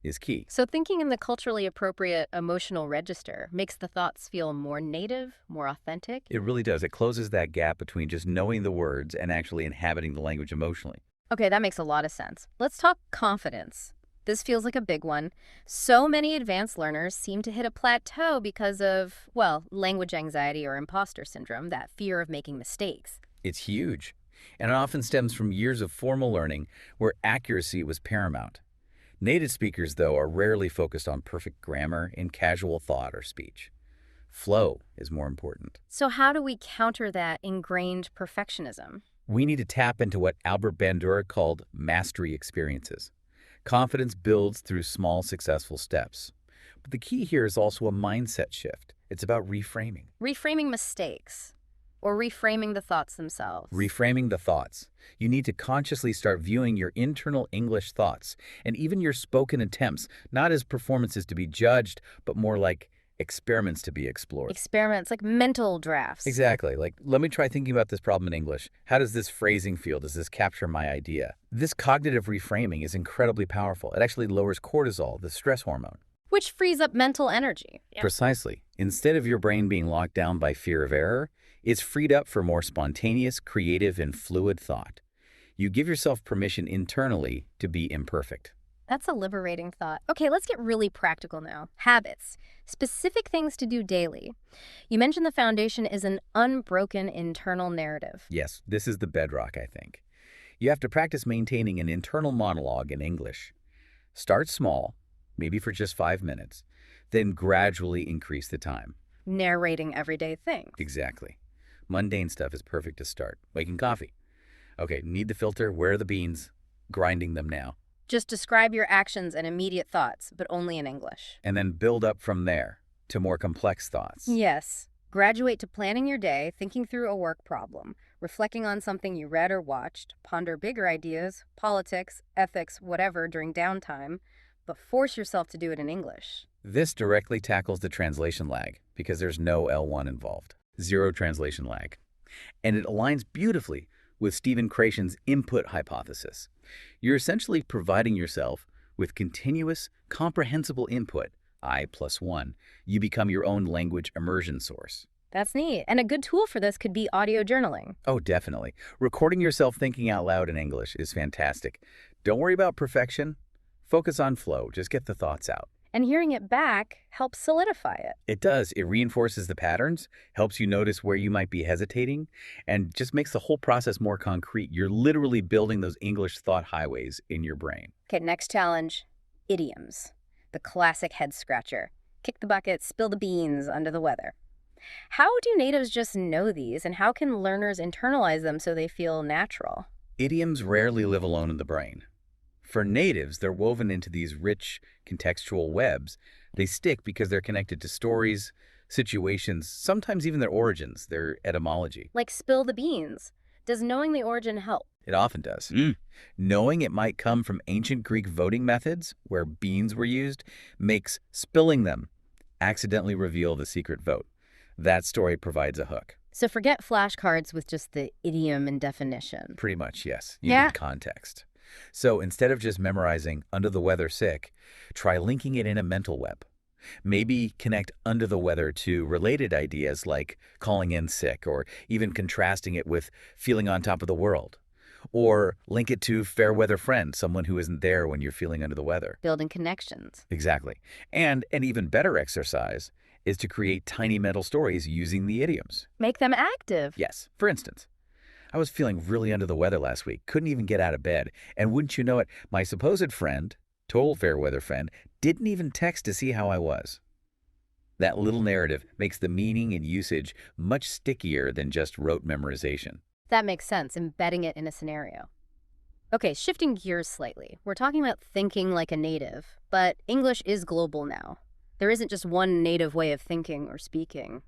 is key. So thinking in the culturally appropriate emotional register makes the thoughts feel more native, more authentic. It really does. It closes that gap between just knowing the words and actually inhabiting the language emotionally. Okay, that makes a lot of sense. Let's talk confidence. This feels like a big one. So many advanced learners seem to hit a plateau because of, well, language anxiety or imposter syndrome, that fear of making mistakes. It's huge. And it often stems from years of formal learning where accuracy was paramount. Native speakers, though, are rarely focused on perfect grammar in casual thought or speech. Flow is more important. So how do we counter that ingrained perfectionism? We need to tap into what Albert Bandura called mastery experiences. Confidence builds through small, successful steps. But the key here is also a mindset shift. It's about reframing. Reframing mistakes or reframing the thoughts themselves. Reframing the thoughts. You need to consciously start viewing your internal English thoughts and even your spoken attempts, not as performances to be judged, but more like experiments to be explored. Experiments, like mental drafts. Exactly. Like, let me try thinking about this problem in English. How does this phrasing feel? Does this capture my idea? This cognitive reframing is incredibly powerful. It actually lowers cortisol, the stress hormone. Which frees up mental energy. Precisely. Instead of your brain being locked down by fear of error, it's freed up for more spontaneous, creative, and fluid thought. You give yourself permission internally to be imperfect. That's a liberating thought. Okay, let's get really practical now. Habits. Specific things to do daily. You mentioned the foundation is an unbroken internal narrative. Yes, this is the bedrock, I think. You have to practice maintaining an internal monologue in English. Start small, maybe for just 5 minutes, then gradually increase the time. Narrating everyday things. Exactly. Mundane stuff is perfect to start. Making coffee. Okay, need the filter, where are the beans? Grinding them now. Just describe your actions and immediate thoughts, but only in English. And then build up from there to more complex thoughts. Yes. Graduate to planning your day, thinking through a work problem, reflecting on something you read or watched, ponder bigger ideas, politics, ethics, whatever during downtime, but force yourself to do it in English. This directly tackles the translation lag because there's no L1 involved. Zero translation lag. And it aligns beautifully with Stephen Krashen's input hypothesis. You're essentially providing yourself with continuous, comprehensible input, I+1. You become your own language immersion source. That's neat. And a good tool for this could be audio journaling. Oh, definitely. Recording yourself thinking out loud in English is fantastic. Don't worry about perfection. Focus on flow. Just get the thoughts out. And hearing it back helps solidify it. It does. It reinforces the patterns, helps you notice where you might be hesitating, and just makes the whole process more concrete. You're literally building those English thought highways in your brain. Okay, next challenge, idioms. The classic head scratcher. Kick the bucket, spill the beans, under the weather. How do natives just know these, and how can learners internalize them so they feel natural? Idioms rarely live alone in the brain. For natives, they're woven into these rich, contextual webs. They stick because they're connected to stories, situations, sometimes even their origins, their etymology. Like spill the beans. Does knowing the origin help? It often does. Knowing it might come from ancient Greek voting methods, where beans were used, makes spilling them accidentally reveal the secret vote. That story provides a hook. So forget flashcards with just the idiom and definition. Pretty much, yes. You need context. So instead of just memorizing under the weather sick, try linking it in a mental web. Maybe connect under the weather to related ideas like calling in sick or even contrasting it with feeling on top of the world. Or link it to fair weather friend, someone who isn't there when you're feeling under the weather. Building connections. Exactly. And an even better exercise is to create tiny mental stories using the idioms. Make them active. Yes. For instance, I was feeling really under the weather last week, couldn't even get out of bed. And wouldn't you know it, my supposed friend, total fair weather friend, didn't even text to see how I was. That little narrative makes the meaning and usage much stickier than just rote memorization. That makes sense, embedding it in a scenario. Okay, shifting gears slightly. We're talking about thinking like a native, but English is global now. There isn't just one native way of thinking or speaking.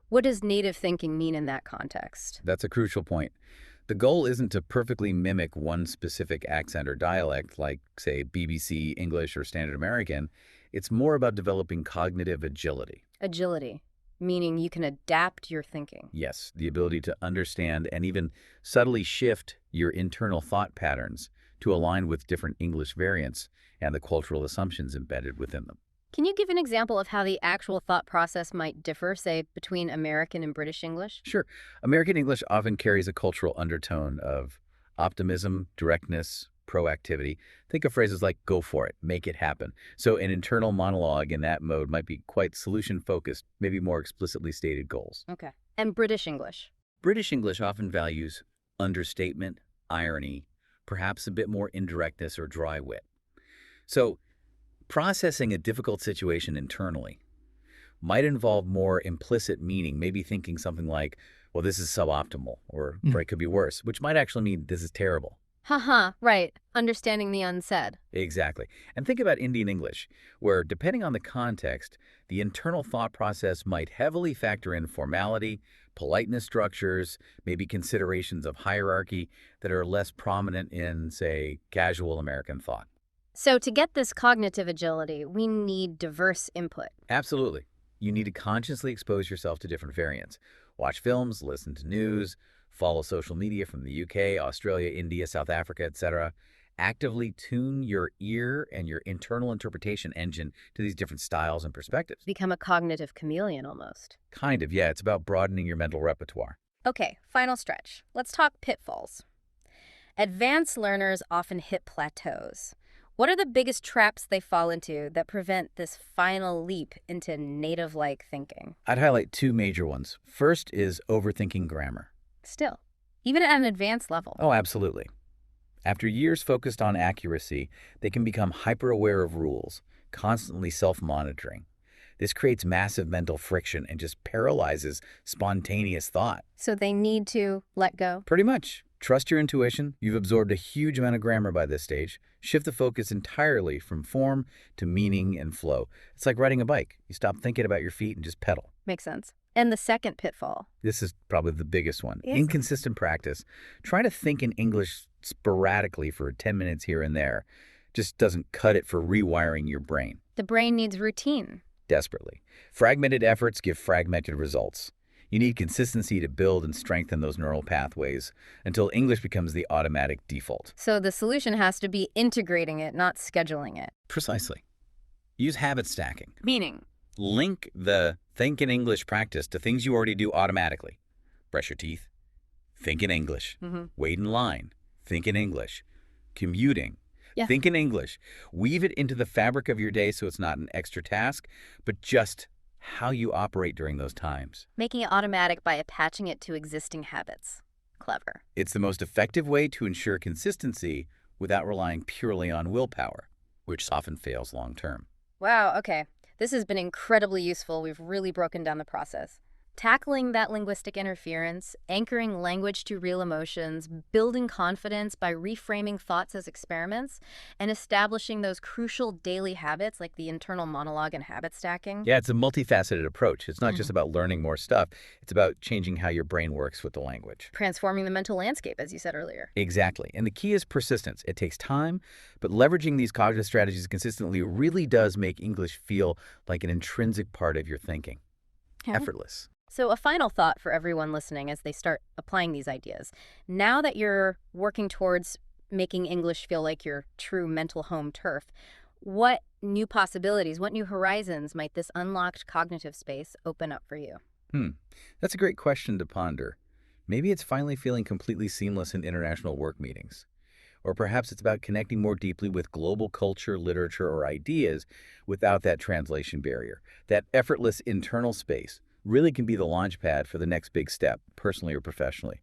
What does native thinking mean in that context? That's a crucial point. The goal isn't to perfectly mimic one specific accent or dialect like, say, BBC English or Standard American. It's more about developing cognitive agility. Agility, meaning you can adapt your thinking. Yes, the ability to understand and even subtly shift your internal thought patterns to align with different English variants and the cultural assumptions embedded within them. Can you give an example of how the actual thought process might differ, say, between American and British English? Sure. American English often carries a cultural undertone of optimism, directness, proactivity. Think of phrases like go for it, make it happen. So an internal monologue in that mode might be quite solution-focused, maybe more explicitly stated goals. Okay. And British English? British English often values understatement, irony, perhaps a bit more indirectness or dry wit. So processing a difficult situation internally might involve more implicit meaning, maybe thinking something like, well, this is suboptimal, or it could be worse, which might actually mean this is terrible. Haha, right. Understanding the unsaid. Exactly. And think about Indian English, where depending on the context, the internal thought process might heavily factor in formality, politeness structures, maybe considerations of hierarchy that are less prominent in, say, casual American thought. So to get this cognitive agility, we need diverse input. Absolutely. You need to consciously expose yourself to different variants. Watch films, listen to news, follow social media from the UK, Australia, India, South Africa, etc. Actively tune your ear and your internal interpretation engine to these different styles and perspectives. Become a cognitive chameleon almost. Kind of, yeah. It's about broadening your mental repertoire. Okay, final stretch. Let's talk pitfalls. Advanced learners often hit plateaus. What are the biggest traps they fall into that prevent this final leap into native-like thinking? I'd highlight two major ones. First is overthinking grammar. Still, even at an advanced level. Oh, absolutely. After years focused on accuracy, they can become hyper-aware of rules, constantly self-monitoring. This creates massive mental friction and just paralyzes spontaneous thought. So they need to let go? Pretty much. Trust your intuition. You've absorbed a huge amount of grammar by this stage. Shift the focus entirely from form to meaning and flow. It's like riding a bike. You stop thinking about your feet and just pedal. Makes sense. And the second pitfall? This is probably the biggest one. Yes. Inconsistent practice. Trying to think in English sporadically for 10 minutes here and there just doesn't cut it for rewiring your brain. The brain needs routine. Desperately. Fragmented efforts give fragmented results. You need consistency to build and strengthen those neural pathways until English becomes the automatic default. So the solution has to be integrating it, not scheduling it. Precisely. Use habit stacking. Meaning? Link the think in English practice to things you already do automatically. Brush your teeth. Think in English. Wait in line. Think in English. Commuting. Yeah. Think in English. Weave it into the fabric of your day so it's not an extra task, but just how you operate during those times. Making it automatic by attaching it to existing habits. Clever. It's the most effective way to ensure consistency without relying purely on willpower, which often fails long term. Wow, okay. This has been incredibly useful. We've really broken down the process. Tackling that linguistic interference, anchoring language to real emotions, building confidence by reframing thoughts as experiments, and establishing those crucial daily habits like the internal monologue and habit stacking. Yeah, it's a multifaceted approach. It's not just about learning more stuff. It's about changing how your brain works with the language. Transforming the mental landscape, as you said earlier. Exactly. And the key is persistence. It takes time, but leveraging these cognitive strategies consistently really does make English feel like an intrinsic part of your thinking. Effortless. So a final thought for everyone listening as they start applying these ideas. Now that you're working towards making English feel like your true mental home turf, What new possibilities, what new horizons might this unlocked cognitive space open up for you? That's a great question to ponder. Maybe it's finally feeling completely seamless in international work meetings. Or perhaps it's about connecting more deeply with global culture, literature, or ideas without that translation barrier. That effortless internal space really can be the launch pad for the next big step, personally or professionally.